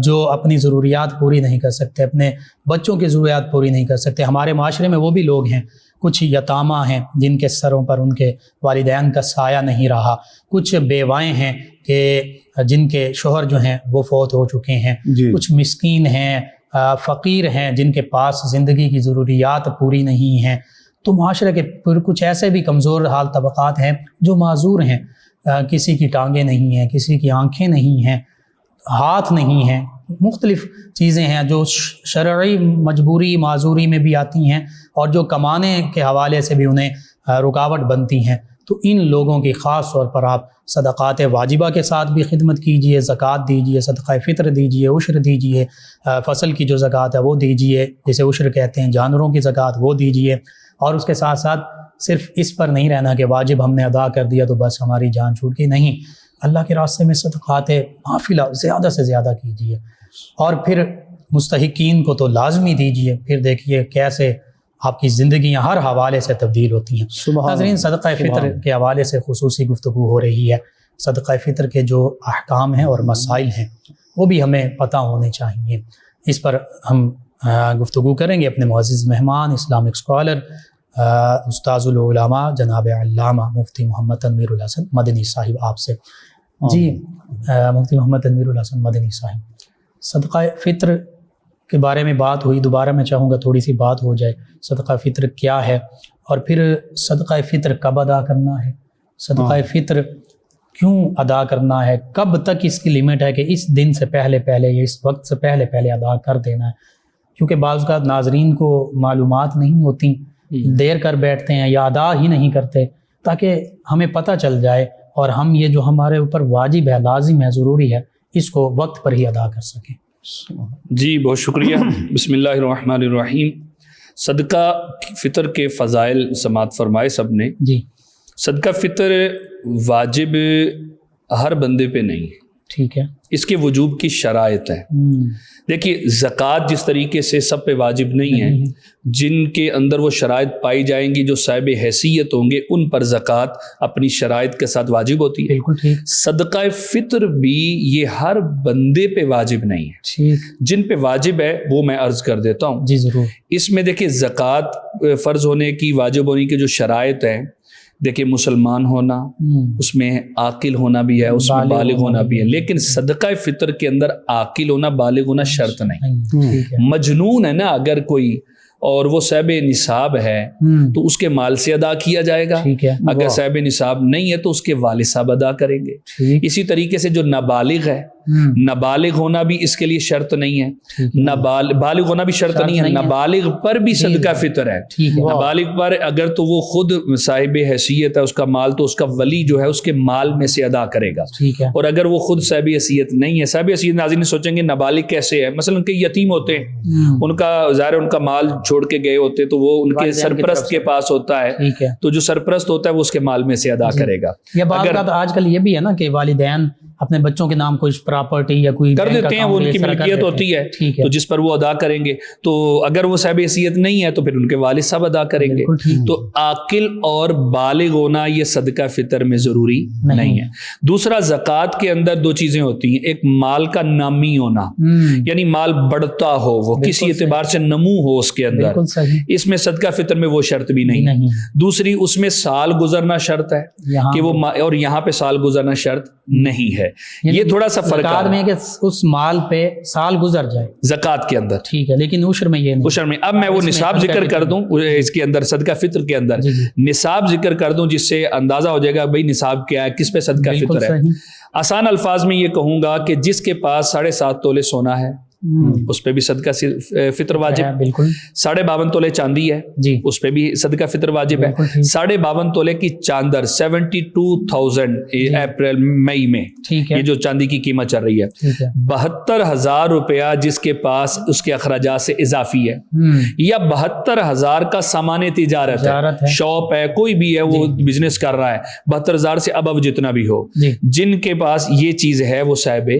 جو اپنی ضروریات پوری نہیں کر سکتے، اپنے بچوں کی ضروریات پوری نہیں کر سکتے. ہمارے معاشرے میں وہ بھی لوگ ہیں، کچھ یتامہ ہیں جن کے سروں پر ان کے والدین کا سایہ نہیں رہا، کچھ بیوائیں ہیں کہ جن کے شوہر جو ہیں وہ فوت ہو چکے ہیں، جی. کچھ مسکین ہیں، فقیر ہیں جن کے پاس زندگی کی ضروریات پوری نہیں ہیں. تو معاشرے کے پھر کچھ ایسے بھی کمزور حال طبقات ہیں جو معذور ہیں، کسی کی ٹانگیں نہیں ہیں، کسی کی آنکھیں نہیں ہیں، ہاتھ نہیں ہیں، مختلف چیزیں ہیں جو شرعی مجبوری معذوری میں بھی آتی ہیں اور جو کمانے کے حوالے سے بھی انہیں رکاوٹ بنتی ہیں. تو ان لوگوں کی خاص طور پر آپ صدقات واجبہ کے ساتھ بھی خدمت کیجئے، زکوٰۃ دیجئے، صدقہ فطر دیجئے، عشر دیجئے، فصل کی جو زکوٰۃ ہے وہ دیجئے، جسے عشر کہتے ہیں، جانوروں کی زکوٰۃ وہ دیجئے. اور اس کے ساتھ ساتھ صرف اس پر نہیں رہنا کہ واجب ہم نے ادا کر دیا تو بس ہماری جان چھوٹ گئی، نہیں، اللہ کے راستے میں صدقات نافلہ زیادہ سے زیادہ کیجئے اور پھر مستحقین کو تو لازمی دیجئے. پھر دیکھیے کیسے آپ کی زندگیاں ہر حوالے سے تبدیل ہوتی ہیں. ناظرین، صدقہ فطر کے حوالے سے خصوصی گفتگو ہو رہی ہے. صدقہ فطر کے جو احکام ہیں اور مسائل ہیں وہ بھی ہمیں پتہ ہونے چاہیے. اس پر ہم گفتگو کریں گے اپنے معزز مہمان اسلامک اسکالر استاذ العلماء جناب علامہ مفتی محمد تنویر الحسن مدنی صاحب آپ سے. جی مفتی محمد تنویر الحسن مدنی صاحب، صدقہ فطر کے بارے میں بات ہوئی، دوبارہ میں چاہوں گا تھوڑی سی بات ہو جائے. صدقہ فطر کیا ہے اور پھر صدقہ فطر کب ادا کرنا ہے، صدقہ فطر کیوں ادا کرنا ہے، کب تک اس کی لیمٹ ہے کہ اس دن سے پہلے یا اس وقت سے پہلے ادا کر دینا ہے. کیونکہ بعض اوقات ناظرین کو معلومات نہیں ہوتی، دیر کر بیٹھتے ہیں یا ادا ہی نہیں کرتے، تاکہ ہمیں پتہ چل جائے اور ہم یہ جو ہمارے اوپر واجب ہے، لازم ہے، ضروری ہے، اس کو وقت پر ہی ادا کر سکیں. جی بہت شکریہ. بسم اللہ الرحمن الرحیم. صدقہ فطر کے فضائل سماعت فرمائے سب نے. جی. صدقہ فطر واجب ہر بندے پہ نہیں ہے، ٹھیک ہے، اس کے وجوب کی شرائط ہے. دیکھیے زکوٰۃ جس طریقے سے سب پہ واجب نہیں ہے، جن کے اندر وہ شرائط پائی جائیں گی جو صاحب حیثیت ہوں گے ان پر زکوٰۃ اپنی شرائط کے ساتھ واجب ہوتی ہے. بالکل ٹھیک. صدقہ فطر بھی یہ ہر بندے پہ واجب نہیں ہے. ٹھیک. جن پہ واجب ہے وہ میں عرض کر دیتا ہوں. جی ضرور. اس میں دیکھیں زکوٰۃ فرض ہونے کی، واجب ہونے کی جو شرائط ہیں، دیکھیں مسلمان ہونا، اس میں عاقل ہونا بھی ہے، اس میں بالغ ہونا بھی ہے. لیکن صدقہ فطر کے اندر عاقل ہونا، بالغ ہونا شرط نہیں. مجنون ہے نا اگر کوئی اور وہ صاحب نصاب ہے تو اس کے مال سے ادا کیا جائے گا. اگر صاحب نصاب نہیں ہے تو اس کے والد صاحب ادا کریں گے. اسی طریقے سے جو نابالغ ہے، نابالغ ہونا بھی اس کے لیے شرط نہیں ہے، بالغ ہونا بھی شرط نہیں ہے، نابالغ پر بھی صدقہ فطر ہے. نابالغ پر اگر تو وہ خود صاحب حیثیت ہے، اس کا مال تو اس کا ولی جو ہے اس کے مال میں سے ادا کرے گا. اور اگر وہ خود صاحب حیثیت نہیں ہے، صاحب حیثیت ناظرین سوچیں گے نابالغ کیسے ہے، مثلا ان کے یتیم ہوتے ہیں، ان کا ظاہر ان کا مال چھوڑ کے گئے ہوتے تو وہ ان کے سرپرست کے پاس ہوتا ہے، تو جو سرپرست ہوتا ہے وہ اس کے مال میں سے ادا کرے گا. اگر آج کل یہ بھی ہے نا کہ والدین اپنے بچوں کے نام کچھ پراپرٹی یا کوئی کر دیتے ہیں، وہ ان کی ملکیت ہوتی ہے تو جس پر وہ ادا کریں گے. تو اگر وہ صاحب حیثیت نہیں ہے تو پھر ان کے والد صاحب ادا کریں گے. تو عاقل اور بالغ ہونا یہ صدقہ فطر میں ضروری نہیں ہے. دوسرا، زکوٰۃ کے اندر دو چیزیں ہوتی ہیں، ایک مال کا نامی ہونا، یعنی مال بڑھتا ہو، وہ کسی اعتبار سے نمو ہو اس کے اندر، اس میں صدقہ فطر میں وہ شرط بھی نہیں ہے. دوسری، اس میں سال گزرنا شرط ہے کہ وہ، اور یہاں پہ سال گزرنا شرط نہیں ہے. یہ تھوڑا سا فرق ہے کہ اس مال پہ سال گزر جائے زکوٰۃ کے اندر، ٹھیک ہے، لیکن عشر میں یہ نہیں. عشر میں اب میں وہ نصاب ذکر کر دوں اس کے اندر، صدقہ فطر کے اندر نصاب ذکر کر دوں جس سے اندازہ ہو جائے گا بھئی نصاب کیا ہے، کس پہ صدقہ فطر ہے. آسان الفاظ میں یہ کہوں گا کہ جس کے پاس 7.5 تولے سونا ہے اس پہ بھی صدقہ فطر واجب. بالکل. 52.5 تولے چاندی ہے اس پہ بھی صدقہ فطر واجب ہے. 52.5 تولے کی چاندر 72,000 اپریل مئی میں یہ جو چاندی کی قیمت چل رہی ہے، 72,000 روپیہ جس کے پاس اس کے اخراجات سے اضافی ہے، یا 72,000 کا سامان تجارت ہے، شاپ ہے، کوئی بھی ہے، وہ بزنس کر رہا ہے، 72,000 سے ابو جتنا بھی ہو، جن کے پاس یہ چیز ہے وہ صاحب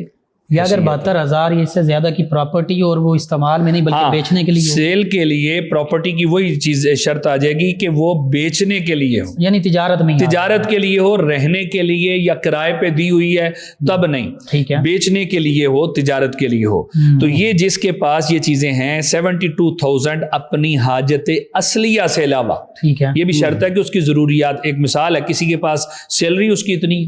یا اگر 72,000 اس سے زیادہ کی پراپرٹی اور وہ استعمال میں نہیں بلکہ بیچنے کے لیے ہو، سیل کے لیے پراپرٹی کی وہی چیز شرط آ جائے گی کہ وہ بیچنے کے لیے ہو، یعنی تجارت میں تجارت کے لیے ہو، رہنے کے لیے یا کرائے پہ دی ہوئی ہے تب نہیں، ٹھیک ہے، بیچنے کے لیے ہو، تجارت کے لیے ہو۔ تو یہ جس کے پاس یہ چیزیں ہیں 72,000 اپنی حاجت اصلیہ سے علاوہ، ٹھیک ہے، یہ بھی شرط ہے کہ اس کی ضروریات، ایک مثال ہے کسی کے پاس سیلری اس کی اتنی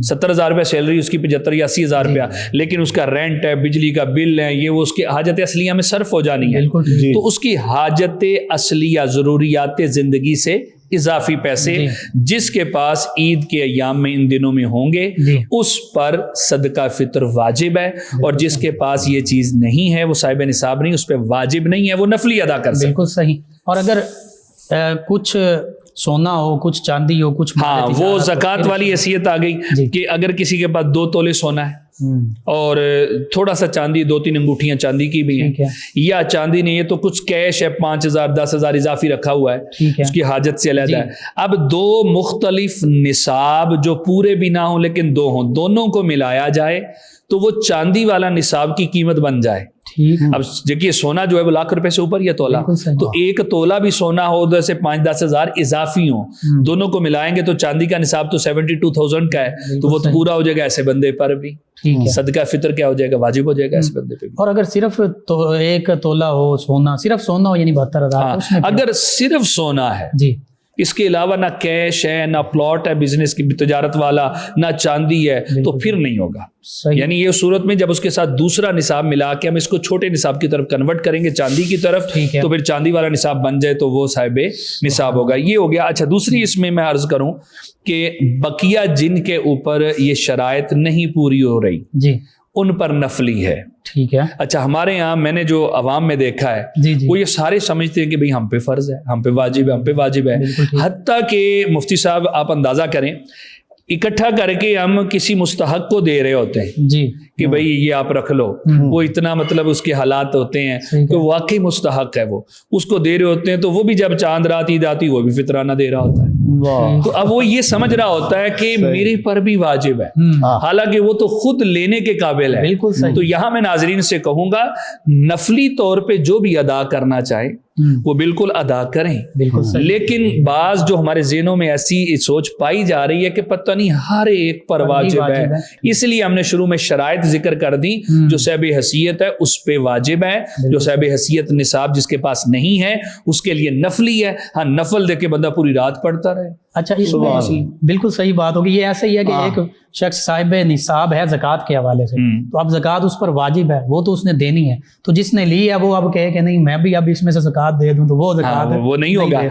70,000 روپیہ سیلری اس کی 75 یا 80,000 روپیہ، لیکن اس کا رینٹ ہے، بجلی کا بل ہے، یہ وہ اس کی حاجت اصلیہ میں صرف ہو جانی ہے، تو اس کی حاجت اصلیہ ضروریات زندگی سے اضافی پیسے جس کے پاس عید کے ایام میں ان دنوں میں ہوں گے اس پر صدقہ فطر واجب ہے، اور جس کے پاس یہ چیز نہیں ہے وہ صاحب نصاب نہیں، اس پہ واجب نہیں ہے، وہ نفلی ادا کر سکتے۔ بالکل صحیح۔ اور اگر کچھ سونا ہو، کچھ چاندی ہو، کچھ ہاں وہ زکوٰۃ والی حیثیت آ گئی کہ اگر کسی کے پاس 2 تولے سونا ہے اور تھوڑا سا چاندی، 2-3 انگوٹھیاں چاندی کی بھی ہیں، یا چاندی نہیں ہے تو کچھ کیش ہے 5,000 10,000 اضافی رکھا ہوا ہے، اس کی حاجت سے علیحدہ ہے۔ اب 2 مختلف نصاب جو پورے بھی نہ ہوں لیکن 2 ہوں، دونوں کو ملایا جائے تو وہ چاندی والا نصاب کی قیمت بن جائے۔ اب دیکھیے سونا جو ہے وہ ₹1,00,000 سے اوپر یا تولہ، تو ایک تولہ بھی سونا ہو ادھر سے 5-10 ہزار اضافی ہوں، دونوں کو ملائیں گے تو چاندی کا نصاب تو 72,000 کا ہے، تو وہ تو پورا ہو جائے گا ایسے بندے پر بھی، صدقہ فطر کیا ہو جائے گا، واجب ہو جائے گا ایسے بندے پہ بھی۔ اور اگر صرف ایک تولہ ہو سونا، صرف سونا ہو یعنی 72,000، اگر صرف سونا ہے جی، اس کے علاوہ نہ کیش ہے، نہ پلاٹ ہے بزنس کی تجارت والا، نہ چاندی ہے، تو پھر نہیں ہوگا۔ یعنی یہ صورت میں جب اس کے ساتھ دوسرا نصاب ملا کے ہم اس کو چھوٹے نصاب کی طرف کنورٹ کریں گے، چاندی کی طرف، تو پھر چاندی والا نصاب بن جائے تو وہ صاحب نصاب ہوگا۔ یہ ہو گیا۔ اچھا دوسری اس میں عرض کروں کہ بقیہ جن کے اوپر یہ شرائط نہیں پوری ہو رہی جی ان پر نفلی ہے، ٹھیک ہے۔ اچھا ہمارے یہاں میں نے جو عوام میں دیکھا ہے وہ یہ سارے سمجھتے ہیں کہ بھئی ہم پہ فرض ہے، ہم پہ واجب ہے، ہم پہ واجب ہے، حتیٰ کہ مفتی صاحب آپ اندازہ کریں اکٹھا کر کے ہم کسی مستحق کو دے رہے ہوتے ہیں جی کہ بھئی یہ آپ رکھ لو، وہ اتنا مطلب اس کے حالات ہوتے ہیں کہ واقعی مستحق ہے، وہ اس کو دے رہے ہوتے ہیں، تو وہ بھی جب چاند رات عید آتی وہ بھی فطرانہ دے رہا ہوتا ہے، تو اب وہ یہ سمجھ رہا ہوتا ہے کہ میرے پر بھی واجب ہے، حالانکہ وہ تو خود لینے کے قابل ہے۔ تو یہاں میں ناظرین سے کہوں گا نفلی طور پہ جو بھی ادا کرنا چاہے وہ بالکل ادا کریں، لیکن بعض جو ہمارے ذہنوں میں ایسی سوچ پائی جا رہی ہے کہ پتہ نہیں ہر ایک پر واجب ہے، اس لیے ہم نے شروع میں شرائط ذکر کر دی، جو صاحب حیثیت ہے اس پہ واجب ہے، جو صاحب حیثیت نصاب جس کے پاس نہیں ہے اس کے لیے نفلی ہے۔ ہاں نفل دے کے بندہ پوری رات پڑھتا رہے۔ اچھا اس میں بالکل صحیح بات ہوگی، یہ ایسا ہی ہے کہ ایک شخص صاحب نصاب ہے زکوٰۃ کے حوالے سے، تو اب زکوٰۃ اس پر واجب ہے، وہ تو اس نے دینی ہے، تو جس نے لی ہے وہ اب کہے کہ نہیں میں بھی اب اس میں سے زکوٰۃ دے دوں، تو وہ زکوٰۃ وہ نہیں ہوگا،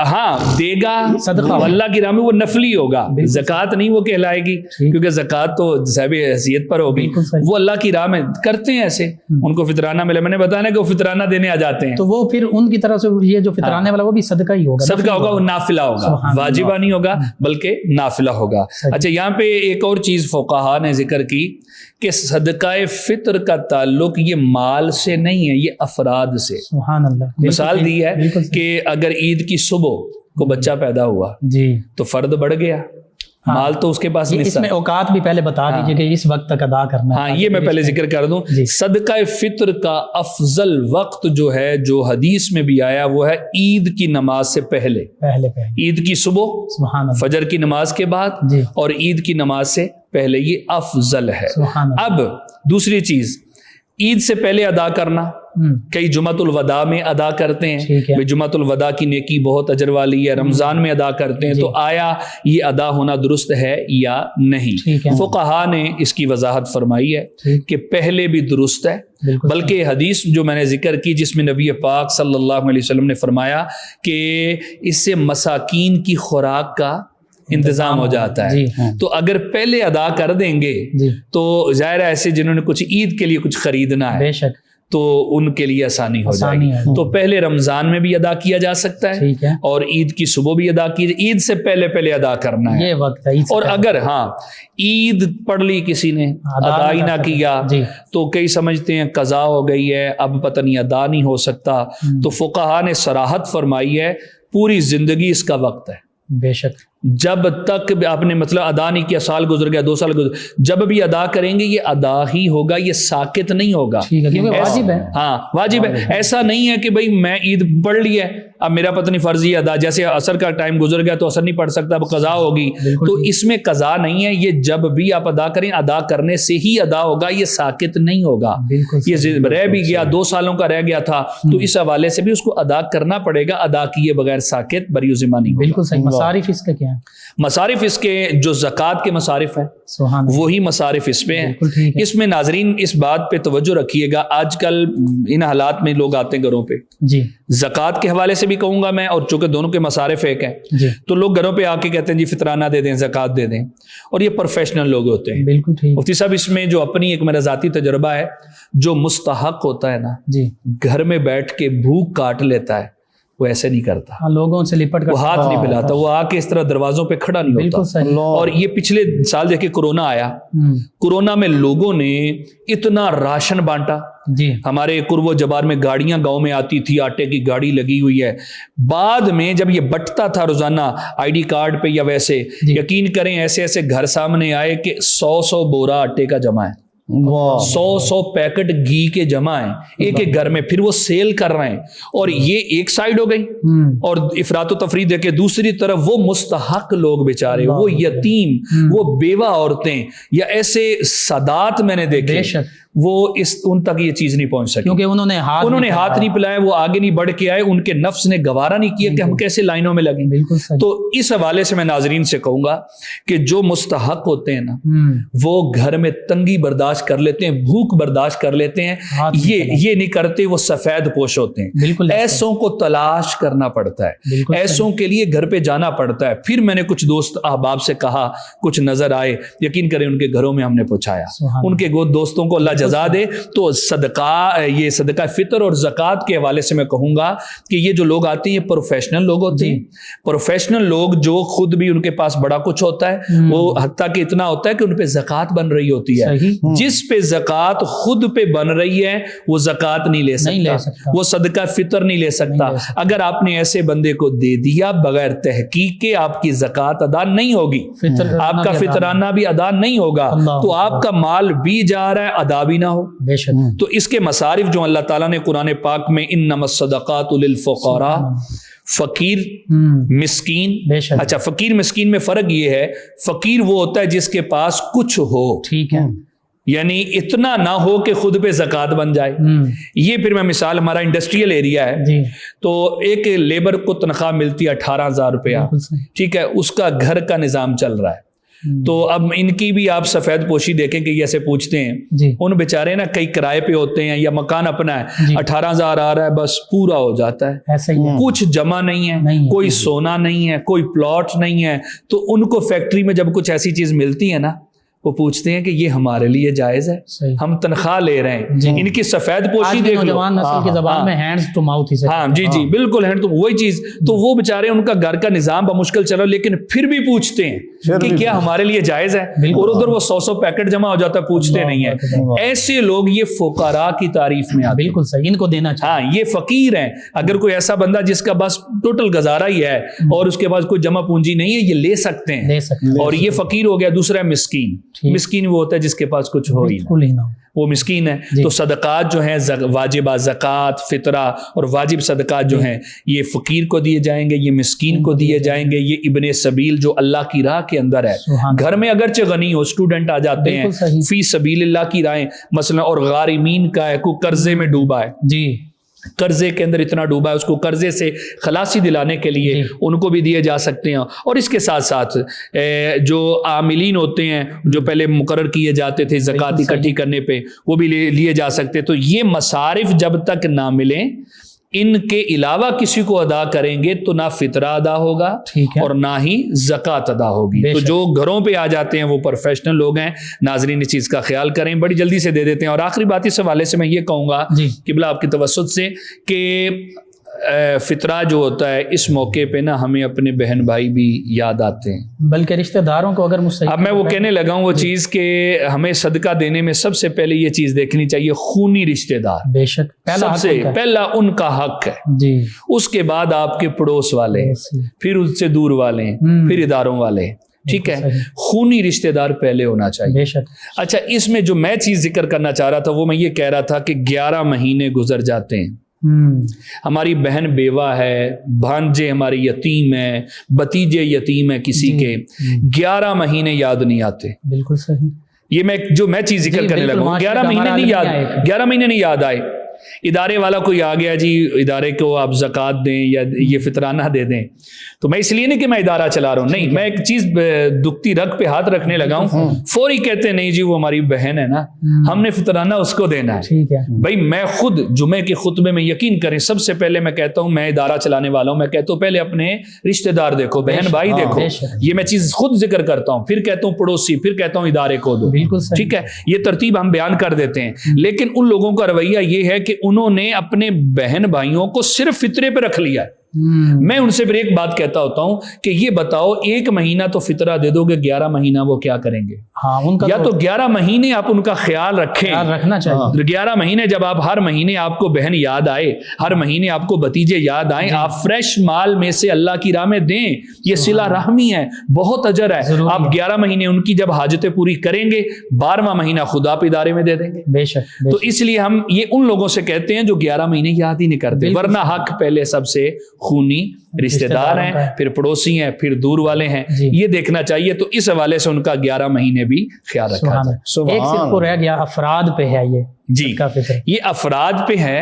ہاں دے گا صدقہ اللہ کی راہ میں، وہ نفلی ہوگا، زکوٰۃ نہیں وہ کہلائے گی، کیونکہ زکوٰۃ تو صاحب حیثیت پر ہوگی، وہ اللہ کی راہ میں کرتے ہیں ایسے، ان کو فطرانہ ملے، میں نے بتایا نا کہ وہ فطرانہ دینے آ جاتے ہیں، تو وہ پھر ان کی طرف سے یہ جو فطرانے والا وہ بھی صدقہ ہی ہوگا، صدقہ ہوگا، وہ نافلہ ہوگا، واجبہ نہیں ہوگا بلکہ نافلہ ہوگا۔ اچھا یہاں پہ ایک اور چیز فقہا نے ذکر کی کہ صدقہ فطر کا تعلق یہ مال سے نہیں ہے، یہ افراد سے۔ سبحان اللہ۔ مثال دی ہے کہ اگر عید کی صبح کو بچہ پیدا ہوا جی تو فرد بڑھ گیا، مال تو اس کے پاس نہیں، اس میں اوقات بھی پہلے بتا دیجئے کہ اس وقت تک ادا کرنا ہے۔ ہاں یہ میں پہلے ذکر کر دوں، صدقہ فطر کا افضل وقت جو ہے جو حدیث میں بھی آیا وہ ہے عید کی نماز سے پہلے، عید کی صبح، فجر کی نماز کے بعد اور عید کی نماز سے پہلے، یہ افضل ہے۔ اب دوسری چیز عید سے پہلے ادا کرنا، کئی جمعۃ الوداع میں ادا کرتے ہیں، جمعۃ الوداع کی نیکی بہت اجر والی ہے، رمضان میں ادا کرتے ہیں، تو آیا یہ ادا ہونا درست ہے یا نہیں؟ فقہا نے اس کی وضاحت فرمائی ہے کہ پہلے بھی درست ہے، بلکہ حدیث جو میں نے ذکر کی جس میں نبی پاک صلی اللہ علیہ وسلم نے فرمایا کہ اس سے مساکین کی خوراک کا انتظام ہو جاتا ہے، تو اگر پہلے ادا کر دیں گے تو ظاہر ہے ایسے جنہوں نے کچھ عید کے لیے کچھ خریدنا ہے تو ان کے لیے آسانی ہو جائے گی، تو پہلے رمضان میں بھی ادا کیا جا سکتا ہے اور عید کی صبح بھی ادا کی، عید سے پہلے ادا کرنا ہے، اور اگر ہاں عید پڑھ لی کسی نے ادا ہی نہ کیا تو کئی سمجھتے ہیں قضا ہو گئی ہے اب پتہ نہیں ادا نہیں ہو سکتا، تو فقہا نے صراحت فرمائی ہے پوری زندگی اس کا وقت ہے، بے شک جب تک آپ نے مطلب ادا نہیں کیا، سال گزر گیا، 2 سال گزر، جب بھی ادا کریں گے یہ ادا ہی ہوگا، یہ ساکت نہیں ہوگا. ٹھیک ہے، کیونکہ واجب ہے. ہاں واجب ہے. ایسا نہیں ہے کہ بھائی میں عید پڑھ لی ہے اب میرا پتہ نہیں فرضی ادا، جیسے عصر کا ٹائم گزر گیا تو عصر نہیں پڑھ سکتا، اب قضا ہوگی. تو اس میں قضا نہیں ہے، یہ جب بھی آپ ادا کریں ادا کرنے سے ہی ادا ہوگا، یہ ساکت نہیں ہوگا. یہ رہ بھی گیا 2 سالوں کا رہ گیا تھا تو اس حوالے سے بھی اس کو ادا کرنا پڑے گا، ادا کیے بغیر ساکت بری ذمہ نہیں ہوگا. بالکل صحیح. مصارف اس کا کیا ہے؟ مصارف اس کے جو زکوٰۃ کے مصارف ہیں وہی مصارف اس پہ ہیں. اس میں ناظرین اس بات پہ توجہ رکھیے گا، آج کل ان حالات میں لوگ آتے ہیں گھروں پہ جی، زکوٰۃ کے حوالے سے بھی کہوں گا میں، اور چونکہ دونوں کے مصارف ایک ہیں جی، تو لوگ گھروں پہ آ کے کہتے ہیں جی فطرانہ دے دیں، زکوٰۃ دے دیں، اور یہ پروفیشنل لوگ ہوتے ہیں. بالکل ٹھیک. مفتی صاحب اس میں جو اپنی ایک میرا ذاتی تجربہ ہے، جو مستحق ہوتا ہے نا جی، گھر میں بیٹھ کے بھوک کاٹ لیتا ہے وہ ایسے نہیں کرتا، لوگوں سے لپٹ کر وہ ہاتھ نہیں پلاتا، وہ آ کے اس طرح دروازوں پہ کھڑا نہیں بالکل ہوتا. صحیح. اور یہ پچھلے سال دیکھیں کورونا آیا، کورونا میں لوگوں نے اتنا راشن بانٹا. جی، ہمارے قرب و جبار میں گاڑیاں گاؤں میں آتی تھی، آٹے کی گاڑی لگی ہوئی ہے. بعد میں جب یہ بٹتا تھا روزانہ آئی ڈی کارڈ پہ یا ویسے، یقین کریں ایسے ایسے گھر سامنے آئے کہ 100 بورا آٹے کا جمع ہے، 100 پیکٹ گھی کے جمع ہیں ایک ایک گھر میں، پھر وہ سیل کر رہے ہیں. اور یہ ایک سائیڈ ہو گئی، اور افراط و تفریح دے کے دوسری طرف وہ مستحق لوگ بیچارے، وہ یتیم، وہ بیوہ عورتیں، یا ایسے سادات میں نے دیکھے وہ ان تک یہ چیز نہیں پہنچ سکی کیونکہ انہوں نے ہاتھ نہیں پلائے، وہ آگے نہیں بڑھ کے آئے، ان کے نفس نے گوارا نہیں کیا کہ ہم کیسے لائنوں میں لگیں. تو اس حوالے سے میں ناظرین سے کہوں گا کہ جو مستحق ہوتے ہیں نا وہ گھر میں تنگی برداشت کر لیتے ہیں، بھوک برداشت کر لیتے ہیں، یہ نہیں کرتے، وہ سفید پوش ہوتے ہیں. ایسوں کو تلاش کرنا پڑتا ہے، ایسوں کے لیے گھر پہ جانا پڑتا ہے. پھر میں نے کچھ دوست احباب سے کہا، کچھ نظر آئے، یقین کریں ان کے گھروں میں ہم نے پہنچایا. ان کے دوستوں کو اللہ جزا دے. تو یہ صدقہ فطر اور زکوٰۃ کے حوالے سے میں کہوں گا کہ یہ جو لوگ آتے ہیں یہ پروفیشنل لوگ ہوتے ہیں. پروفیشنل لوگ جو خود بھی ان کے پاس بڑا کچھ ہوتا ہے، وہ حتیٰ کہ اتنا ہوتا ہے کہ ان پہ زکوٰۃ بن رہی ہوتی ہے. جس پہ زکوٰۃ خود پہ بن رہی ہے وہ زکوٰۃ نہیں لے سکتا، وہ صدقہ فطر نہیں لے سکتا. اگر آپ نے ایسے بندے کو دے دیا بغیر تحقیق کے، آپ کی زکوٰۃ ادا نہیں ہوگی، آپ کا فطرانہ بھی ادا نہیں ہوگا، تو آپ کا مال بھی جا رہا ہے، ادا بھی نہ ہو. تو اس کے مصارف جو اللہ تعالیٰ نے قرآن پاک میں انما الصدقات للفقراء، فقیر مسکین، اچھا فقیر مسکین میں فرق یہ ہے، فقیر وہ ہوتا ہے جس کے پاس کچھ ہو، ٹھیک ہے، یعنی اتنا نہ ہو کہ خود پہ زکوٰۃ بن جائے. یہ پھر میں مثال، ہمارا انڈسٹریل ایریا ہے تو ایک لیبر کو تنخواہ ملتی ہے 18,000 روپیہ، ٹھیک ہے، اس کا گھر کا نظام چل رہا ہے. تو اب ان کی بھی آپ سفید پوشی دیکھیں کہ یہ ایسے پوچھتے ہیں، ان بیچارے نا کئی کرائے پہ ہوتے ہیں یا مکان اپنا ہے، 18,000 آ رہا ہے بس پورا ہو جاتا ہے، کچھ جمع نہیں ہے، کوئی سونا نہیں ہے، کوئی پلاٹ نہیں ہے. تو ان کو فیکٹری میں جب کچھ ایسی چیز ملتی ہے نا، وہ پوچھتے ہیں کہ یہ ہمارے لیے جائز ہے، ہم تنخواہ لے رہے ہیں. ان کی سفید پوشی دیکھ لو، نوجوان نسل کی زبان میں ہینڈز ٹو ماؤتھ ہی سے، ہاں جی بالکل ہینڈ ٹو، وہی چیز. تو وہ بیچارے ان کا گھر کا نظام بمشکل چلا، لیکن پھر بھی پوچھتے ہیں کہ کیا ہمارے لیے جائز ہے، اور ادھر وہ 100 پیکٹ جمع ہو جاتا ہے، پوچھتے نہیں ہیں. ایسے لوگ یہ فقراء کی تعریف میں آتے ہیں. بالکل صحیح، ان کو دینا چاہیے. ہاں یہ فقیر ہیں. اگر کوئی ایسا بندہ جس کا بس ٹوٹل گزارا ہی ہے اور اس کے پاس کوئی جمع پونجی نہیں ہے، یہ لے سکتے ہیں، اور یہ فقیر ہو گیا. دوسرا ہے مسکین. مسکین وہ ہوتا ہے جس کے پاس کچھ ہو ہی نہ، وہ مسکین ہے. تو صدقات جو ہیں واجبہ، زکوٰۃ، فطرہ اور واجب صدقات جو ہیں یہ فقیر کو دیے جائیں گے، یہ مسکین کو دیے جائیں گے، یہ ابن سبیل جو اللہ کی راہ کے اندر ہے. گھر میں اگرچہ غنی ہو، اسٹوڈنٹ آ جاتے ہیں، فی سبیل اللہ کی راہیں مثلا، اور غارمین کا ہے، کوئی قرضے میں ڈوبا ہے، جی قرضے کے اندر اتنا ڈوبا ہے، اس کو قرضے سے خلاصی دلانے کے لیے ان کو بھی دیے جا سکتے ہیں. اور اس کے ساتھ ساتھ جو عاملین ہوتے ہیں جو پہلے مقرر کیے جاتے تھے زکوٰۃ اکٹھی کرنے پہ، وہ بھی لیے جا سکتے. تو یہ مصارف جب تک نہ ملیں، ان کے علاوہ کسی کو ادا کریں گے تو نہ فطرہ ادا ہوگا اور نہ ہی زکوٰۃ ادا ہوگی. تو جو گھروں پہ آ جاتے ہیں وہ پروفیشنل لوگ ہیں. ناظرین اس چیز کا خیال کریں، بڑی جلدی سے دے دیتے ہیں. اور آخری بات اس حوالے سے میں یہ کہوں گا قبلہ آپ کی توسط سے کہ فطرہ جو ہوتا ہے اس موقع پہ نا ہمیں اپنے بہن بھائی بھی یاد آتے ہیں، بلکہ رشتہ داروں کو اگر مستحق، اب میں وہ کہنے لگا ہوں وہ چیز کہ ہمیں صدقہ دینے میں سب سے پہلے یہ چیز دیکھنی چاہیے، خونی رشتہ دار بے شک سب سے پہلا ان کا حق ہے، جی، اس کے بعد آپ کے پڑوس والے، پھر اس سے دور والے، پھر اداروں والے، ٹھیک ہے، خونی رشتہ دار پہلے ہونا چاہیے۔ بے شک۔ اچھا، اس میں جو میں چیز ذکر کرنا چاہ رہا تھا وہ میں یہ کہہ رہا تھا کہ 11 مہینے گزر جاتے ہیں، ہماری بہن بیوہ ہے، بھانجے ہماری یتیم ہیں، بتیجے یتیم ہیں کسی کے، 11 مہینے یاد نہیں آتے۔ بالکل صحیح، یہ میں چیز ذکر کرنے لگا ہوں، 11 مہینے نہیں یاد، 11 مہینے نہیں یاد آئے، ادارے والا کوئی آ گیا جی ادارے کو آپ زکوٰۃ دیں یا یہ فطرانہ دے دیں، تو میں اس لیے نہیں کہ میں ادارہ چلا رہا ہوں، نہیں، میں ایک چیز دکھتی رگ پہ ہاتھ رکھنے لگا ہوں، فوری کہتے ہیں نہیں جی وہ ہماری بہن ہے نا، ہم نے فطرانہ اس کو دینا ہے۔ ٹھیک ہے بھائی میں خود جمعے کے خطبے میں یقین کریں سب سے پہلے میں کہتا ہوں، میں ادارہ چلانے والا ہوں، میں کہتا ہوں پہلے اپنے رشتہ دار دیکھو، بہن بھائی دیکھو، یہ میں چیز خود ذکر کرتا ہوں، پھر کہتا ہوں پڑوسی، پھر کہتا ہوں ادارے کو دو، ٹھیک ہے، یہ ترتیب ہم بیان کر دیتے ہیں۔ لیکن ان لوگوں کا رویہ یہ ہے کہ انہوں نے اپنے بہن بھائیوں کو صرف فطرے پہ رکھ لیا ہے۔ میں ان سے پھر ایک بات کہتا ہوتا ہوں کہ یہ بتاؤ 1 مہینہ تو فطرہ دے دو گے، 11 مہینہ وہ کیا کریں گے؟ یا تو 11 مہینے آپ ان کا خیال رکھیں، رکھنا چاہیے، 11 مہینے جب آپ ہر مہینے آپ کو بہن یاد آئے، ہر مہینے آپ کو بتیجے یاد آئیں، آپ فریش مال میں سے اللہ کی راہ میں دیں، یہ صلہ رحمی ہے، بہت اجر ہے۔ آپ 11 مہینے ان کی جب حاجتیں پوری کریں گے، 12واں مہینہ خدا پہ ادارے میں دے دیں گے۔ بے شک، تو اس لیے ہم یہ ان لوگوں سے کہتے ہیں جو 11 مہینے یاد ہی نہیں کرتے، ورنہ حق پہلے سب سے خونی رشتہ دار ہیں، پھر پڑوسی ہیں، پھر دور والے ہیں، یہ دیکھنا چاہیے۔ تو اس حوالے سے ان کا 11 مہینے بھی خیال رکھا جائے۔ ایک صرف رہ گیا، افراد پہ ہے یہ جی، یہ افراد پہ ہے،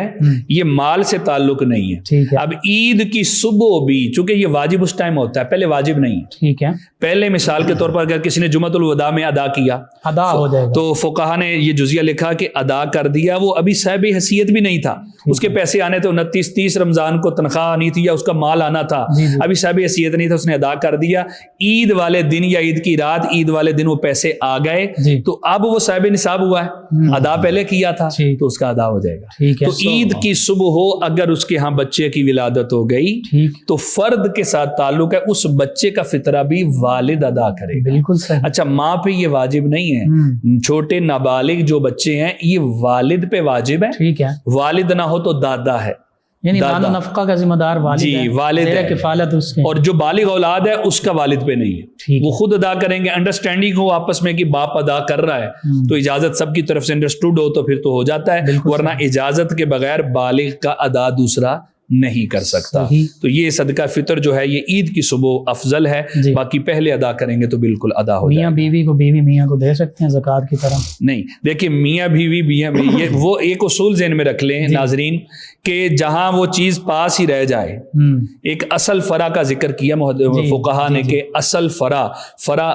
یہ مال سے تعلق نہیں ہے۔ اب عید کی صبح بھی چونکہ یہ واجب اس ٹائم ہوتا ہے، پہلے واجب نہیں ہے، ٹھیک ہے، پہلے مثال کے طور پر اگر کسی نے جمعۃ الوداع میں ادا کیا، ادا ہو جائے گا، تو فقہا نے یہ جزیہ لکھا کہ ادا کر دیا، وہ ابھی صاحب حیثیت بھی نہیں تھا، اس کے پیسے آنے تھے 29-30 رمضان کو تنخواہ آنی تھی یا اس کا مال آنا تھا، ابھی صاحب حیثیت نہیں تھا، اس نے ادا کر دیا، عید والے دن یا عید کی رات، عید والے دن وہ پیسے آ گئے، تو اب وہ صاحب نصاب ہوا ہے، ادا پہلے کیا تھا تو اس کا ادا ہو جائے گا۔ تو عید کی صبح ہو اگر اس کے ہاں بچے کی ولادت ہو گئی تو فرد کے ساتھ تعلق ہے، اس بچے کا فطرہ بھی والد ادا کرے گا۔ بالکل صحیح۔ اچھا، ماں پہ یہ واجب نہیں ہے، چھوٹے نابالغ جو بچے ہیں یہ والد پہ واجب ہے، ٹھیک ہے، والد نہ ہو تو دادا ہے، یعنی مال و نفقہ کا ذمہ دار والد ہے، جی والد ہے، کفالت اس کے، اور جو بالغ اولاد ہے اس کا والد پہ نہیں ہے، وہ خود ادا کریں گے۔ انڈرسٹینڈنگ ہو آپس میں کہ باپ ادا کر رہا ہے تو اجازت سب کی طرف سے انڈرسٹوڈ ہو تو پھر تو ہو جاتا ہے، ورنہ اجازت کے بغیر بالغ کا ادا دوسرا نہیں کر سکتا۔ تو یہ صدقہ فطر جو ہے یہ عید کی صبح افضل ہے، باقی پہلے ادا کریں گے تو بالکل ادا ہو جائے گا۔ میاں بیوی کو بیوی میاں کو دے سکتے ہیں زکوٰۃ کی طرح؟ نہیں، دیکھیں میاں بیوی یہ وہ ایک اصول ذہن میں رکھ لیں ناظرین کہ جہاں وہ چیز پاس ہی رہ جائے، ایک اصل فرع کا ذکر کیا فقہا نے کہ اصل فرع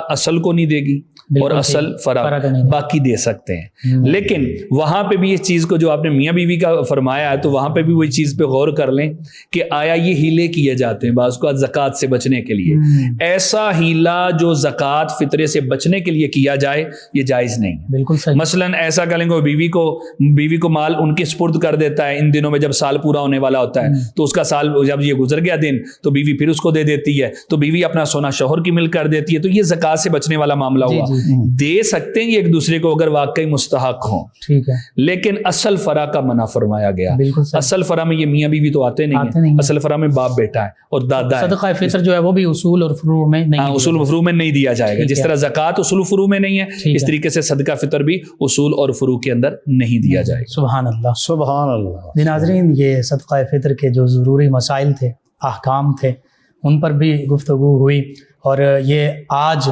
اصل کو نہیں دے گی اور اصل فرع باقی دے سکتے ہیں، لیکن وہاں پہ بھی اس چیز کو جو آپ نے میاں بیوی کا فرمایا ہے تو وہاں پہ بھی وہی چیز پہ غور کر لیں کہ آیا یہ ہیلے کیے جاتے ہیں بعض کو زکوٰۃ سے بچنے کے لیے، ایسا ہیلا جو زکوٰۃ فطرے سے بچنے کے لیے کیا جائے یہ جائز نہیں ہے۔ بالکل صحیح۔ مثلاً ایسا کریں گے بیوی کو مال ان کے سپرد کر دیتا ہے، ان دنوں میں جب سال پورا ہونے والا ہوتا ہے تو اس کا سال جب یہ گزر گیا دن تو بیوی پھر اس کو دے دیتی ہے، تو بیوی اپنا سونا شوہر کی مل کر دیتی ہے، تو یہ زکوٰۃ سے بچنے والا معاملہ ہوا۔ دے سکتے ہیں ایک دوسرے کو اگر واقعی مستحق ہوں، ٹھیک ہے، لیکن اصل فرع کا منع فرمایا گیا۔ اصل فرع میں یہ میاں بیوی تو آتے نہیں ہیں، اصل فرع میں باپ بیٹا ہے اور دادا ہے۔ صدقہ فطر جو ہے وہ بھی اصول اور فروع میں نہیں، اصول و فروع میں نہیں دیا جائے گا، جس طرح زکوٰۃ اصول و فروع میں نہیں ہے اس طریقے سے صدقہ فطر بھی اصول اور فروع کے اندر نہیں دیا جائے گا۔ سبحان اللہ، سبحان اللہ۔ ناظرین، یہ صدقہ فطر کے جو ضروری مسائل تھے، احکام تھے، ان پر بھی گفتگو ہوئی، اور یہ آج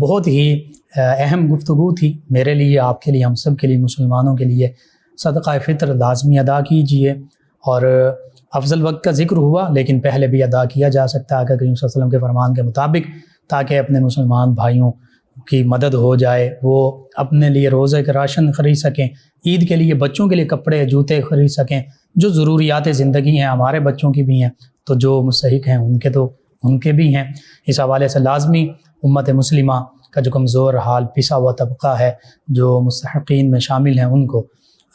بہت ہی اہم گفتگو تھی میرے لیے، آپ کے لیے، ہم سب کے لیے، مسلمانوں کے لیے۔ صدقہ فطر لازمی ادا کیجئے، اور افضل وقت کا ذکر ہوا لیکن پہلے بھی ادا کیا جا سکتا ہے آقا کریم صلی اللہ علیہ وسلم کے فرمان کے مطابق، تاکہ اپنے مسلمان بھائیوں کی مدد ہو جائے، وہ اپنے لیے روزے کا راشن خرید سکیں، عید کے لیے بچوں کے لیے کپڑے جوتے خرید سکیں، جو ضروریات زندگی ہیں ہمارے بچوں کی بھی ہیں، تو جو مستحق ہیں ان کے بھی ہیں۔ اس حوالے سے لازمی امت مسلمہ کا جو کمزور حال پسا ہوا طبقہ ہے، جو مستحقین میں شامل ہیں، ان کو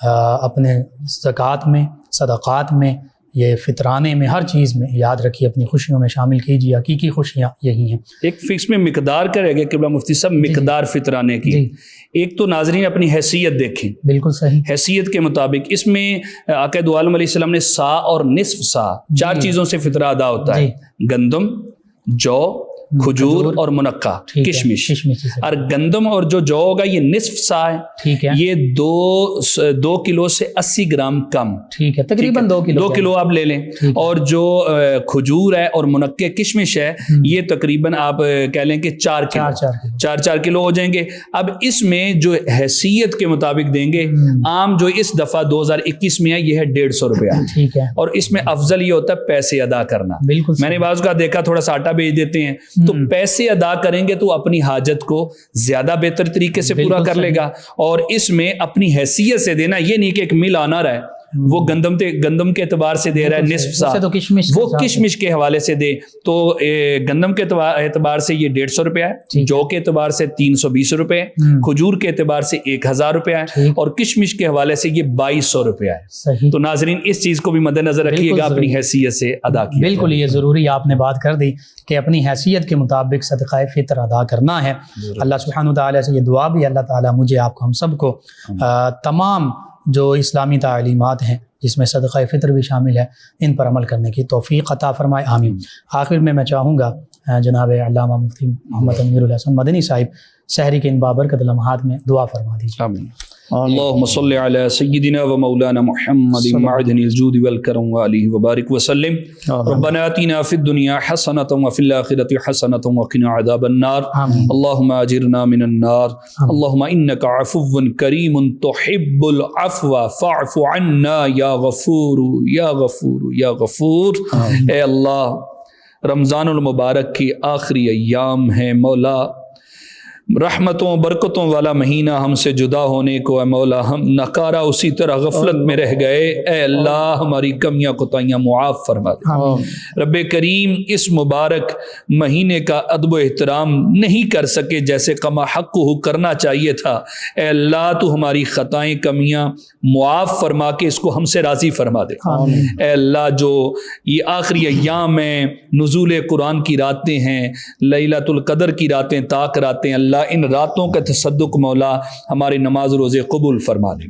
اپنے زکوٰۃ میں، صدقات میں یہ فطرانے میں ہر چیز میں یاد رکھیے، اپنی خوشیوں میں شامل کیجیے، حقیقی خوشیاں یہی ہیں۔ ایک فکس میں مقدار کا رہ گیا قبلہ مفتی صاحب، مقدار فطرانے کی۔ ایک تو ناظرین اپنی حیثیت دیکھیں، بالکل صحیح، حیثیت کے مطابق اس میں عقائد عالم علیہ السلام نے سا اور نصف سا 4 چیزوں سے فطرہ ادا ہوتا ہے، گندم، جو، کھجور اور منقع، کشمش۔ اور گندم اور جو ہوگا یہ نصف سا ہے، ٹھیک ہے، یہ 2 کلو سے 80 گرام کم، ٹھیک ہے، تقریباً 2 کلو آپ لے لیں۔ اور جو کھجور ہے اور منقع کشمش ہے یہ تقریباً آپ کہہ لیں کہ 4 کلو ہو جائیں گے۔ اب اس میں جو حیثیت کے مطابق دیں گے، عام جو اس دفعہ 2021 میں ہے یہ ہے 150 روپیہ، ٹھیک ہے، اور اس میں افضل یہ ہوتا ہے پیسے ادا کرنا۔ بالکل، میں نے بعض کا دیکھا تھوڑا سا آٹا بھیج دیتے ہیں، تو پیسے ادا کریں گے تو اپنی حاجت کو زیادہ بہتر طریقے سے پورا کر لے گا۔ اور اس میں اپنی حیثیت سے دینا، یہ نہیں کہ ایک مل آنر ہے وہ گندم کے اعتبار سے دے رہا ہے نصف سا، وہ کشمش کے حوالے سے دے تو گندم کے اعتبار سے یہ 150 روپیہ ہے، جو کے اعتبار سے 320 روپے ہے، کھجور کے اعتبار سے 1000 روپیہ ہے، اور کشمش کے حوالے سے یہ 2200 روپیہ ہے۔ تو ناظرین اس چیز کو بھی مد نظر رکھیے گا، اپنی حیثیت سے ادا کیجیے۔ بالکل، یہ ضروری آپ نے بات کر دی کہ اپنی حیثیت کے مطابق صدقہ فطر ادا کرنا ہے۔ اللہ سبحانہ وتعالی سے یہ دعا بھی اللہ تعالیٰ مجھے، آپ کو، ہم سب کو تمام جو اسلامی تعلیمات ہیں جس میں صدقہ فطر بھی شامل ہے ان پر عمل کرنے کی توفیق عطا فرمائے، آمین۔ آخر میں چاہوں گا جناب علامہ مفتی محمد امیر الحسن مدنی صاحب سحری کے ان بابرکت لمحات میں دعا فرما دیجیے۔ آمین۔ اللهم صل على سيدنا ومولانا محمد معدن الجود والكرم وآله وبارك وسلم۔ ربنا آتنا في الدنيا حسنة وفي الآخرة حسنة وقنا عذاب النار، اللهم أجرنا من النار، اللهم إنك عفو كريم تحب العفو فاعف عنا يا غفور يا غفور يا غفور۔ اے اللہ، رمضان المبارک کی آخری ایام ہیں مولا، رحمتوں برکتوں والا مہینہ ہم سے جدا ہونے کو اے مولا ہم نکارا اسی طرح غفلت میں رہ گئے، اے اللہ ہماری کمیاں کوتاہیاں معاف فرما دے۔ رب کریم اس مبارک مہینے کا ادب و احترام نہیں کر سکے جیسے کما حق کرنا چاہیے تھا، اے اللہ تو ہماری خطائیں کمیاں معاف فرما کے اس کو ہم سے راضی فرما دے۔ اے اللہ جو یہ آخری ایام میں نزول قرآن کی راتیں ہیں، لیلۃ القدر کی راتیں، طاق راتیں، اللہ ان راتوں کا تصدق مولا ہمارے نماز روزے قبول فرما دے۔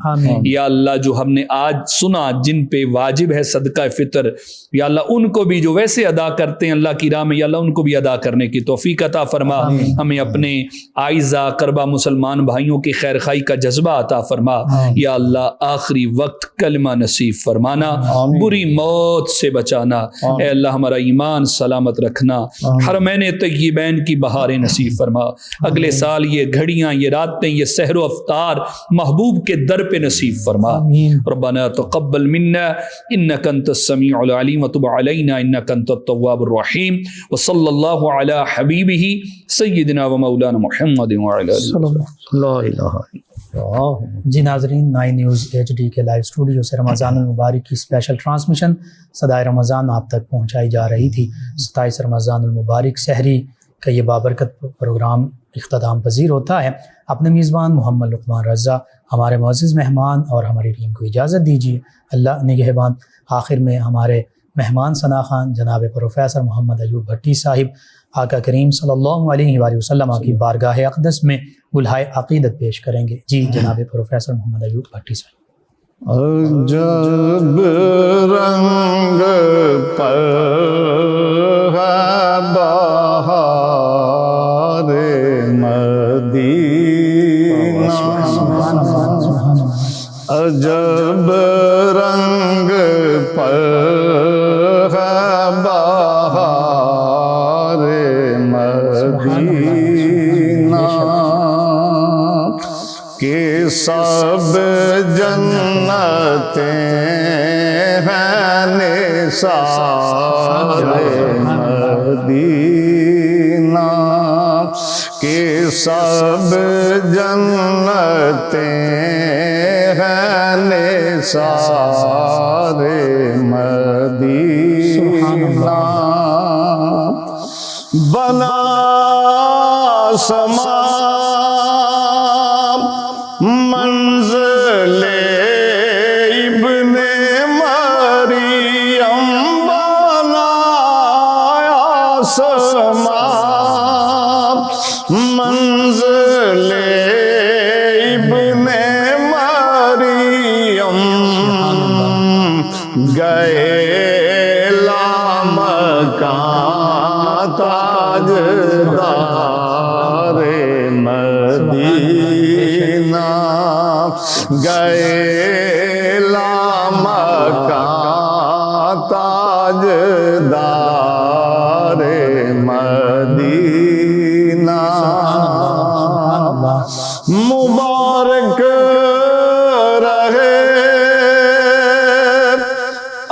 یا اللہ جو ہم نے آج سنا جن پہ واجب ہے صدقہ فطر، یا اللہ ان کو بھی جو ویسے ادا کرتے ہیں اللہ کی راہ میں، یا اللہ ان کو بھی ادا کرنے کی توفیق عطا فرما۔ ہمیں اپنے آئزہ قربہ مسلمان بھائیوں کی خیر خواہی کا جذبہ عطا فرما۔ یا اللہ آخری وقت کلمہ نصیب فرمانا، بری موت سے بچانا، اے اللہ ہمارا ایمان سلامت رکھنا، حرمین طیبین کی بہاریں نصیب فرما۔ اگلے سال یہ گھڑیاں، یہ راتیں، یہ سحر و افطار محبوب کے در پہ نصیب فرما۔ ربنا تقبل منا انک انت السمیع العلیم وتب علینا انک انت التواب الرحیم، وصلی اللہ علی حبیبہ سیدنا و مولانا محمد وعلی آلہ۔ جی ناظرین، 9 نیوز HD کے لائیو اسٹوڈیو سے رمضان المبارک کی اسپیشل ٹرانسمیشن صدائے رمضان آپ تک پہنچائی جا رہی تھی۔ 27 رمضان المبارک سحری کا یہ بابرکت پروگرام اختتام پذیر ہوتا ہے۔ اپنے میزبان محمد لقمان رضا، ہمارے معزز مہمان اور ہماری ٹیم کو اجازت دیجیے، اللہ نگہبان۔ آخر میں ہمارے مہمان ثنا خان جناب پروفیسر محمد ایوب بھٹی صاحب آقا کریم صلی اللہ علیہ وآلہ وسلم کی بارگاہ اقدس میں گلہائے عقیدت پیش کریں گے۔ جی جناب پروفیسر محمد ایوب بھٹی صاحب۔ عجب رنگ پر ہے بہار مدینہ، عجب رنگ پر ہے بہار مدینہ، کہ سب جنتیں ہیں نثار مدینہ، کہ سب جنتیں ہیں نثار مدینہ، بنا سما منزل ابن مریم سما منزل ابن مریم گئے لامکان تاجدار مدینہ گئے لامکان تاجدار مدینہ مبارک رہے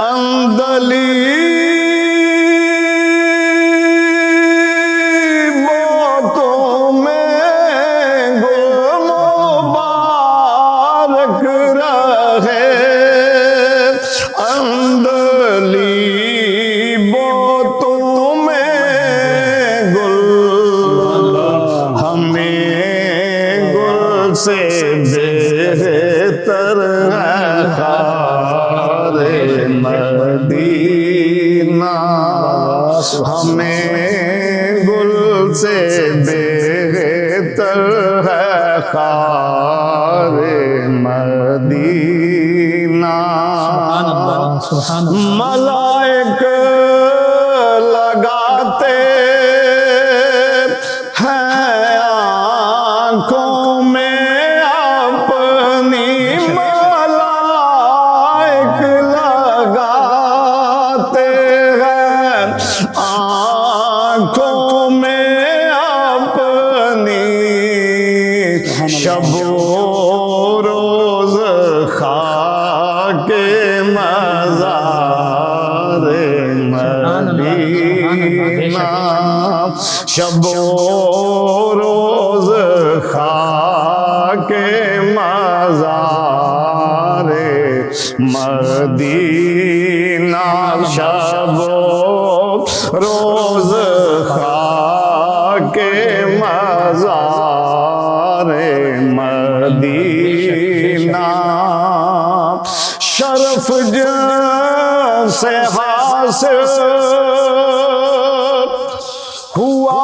اندلی باتوں میں گل مبارک رہے اندلی باتوں میں گل ہمیں گل سے بہتر ہے خار مدینہ ہمیں گل سے بہتر ہے خار مدینہ ملائک لگاتے ہیں آنکھوں میں اپنی ملائک لگاتے ہیں آنکھوں میں اپنی شب و روز خاک مزار مدینہ شب و روز خاک مزار مدینہ شب و روز خاک مزار مدینہ شرف جن سے حاصل ہوا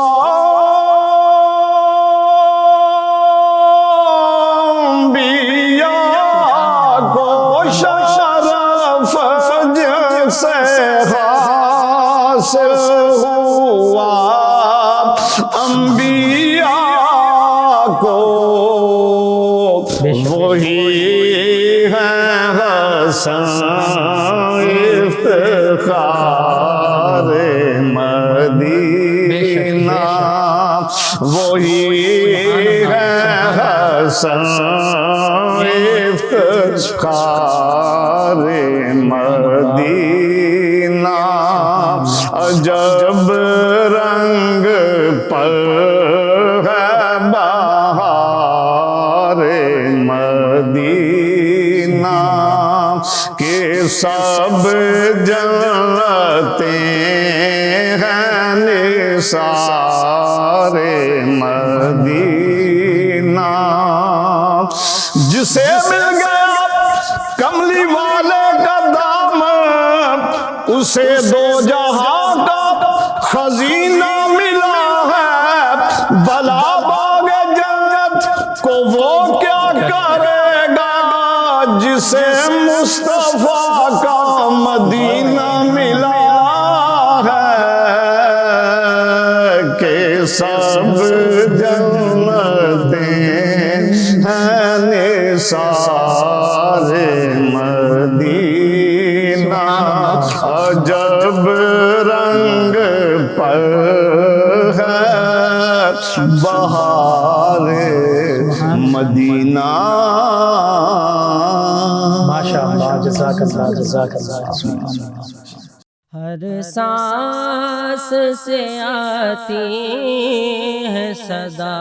انبیاء کو شرف جن سے حاصل ہوا انبیاء کو وہی ہے حسن افتخار مدینہ وہی ہے حسن افتخار مدینہ عجب رنگ پر ہے بہار مدینہ کہ سب جنتیں ہیں نثار مدینہ جسے مل گیا کملی والے کا دامن اسے دو جہاں کا خزینہ ملا ہے بلا باغ جنت کو وہ کیا کرے گا جسے مصطفیٰ کا مدینہ ملا ہے کہ سب جنتیں ہیں نثار مدینہ عجب رنگ پر ہے بہار مدینہ ماشاءاللہ جزاک اللہ جزاک اللہ ہر سانس سے آتی ہے صدا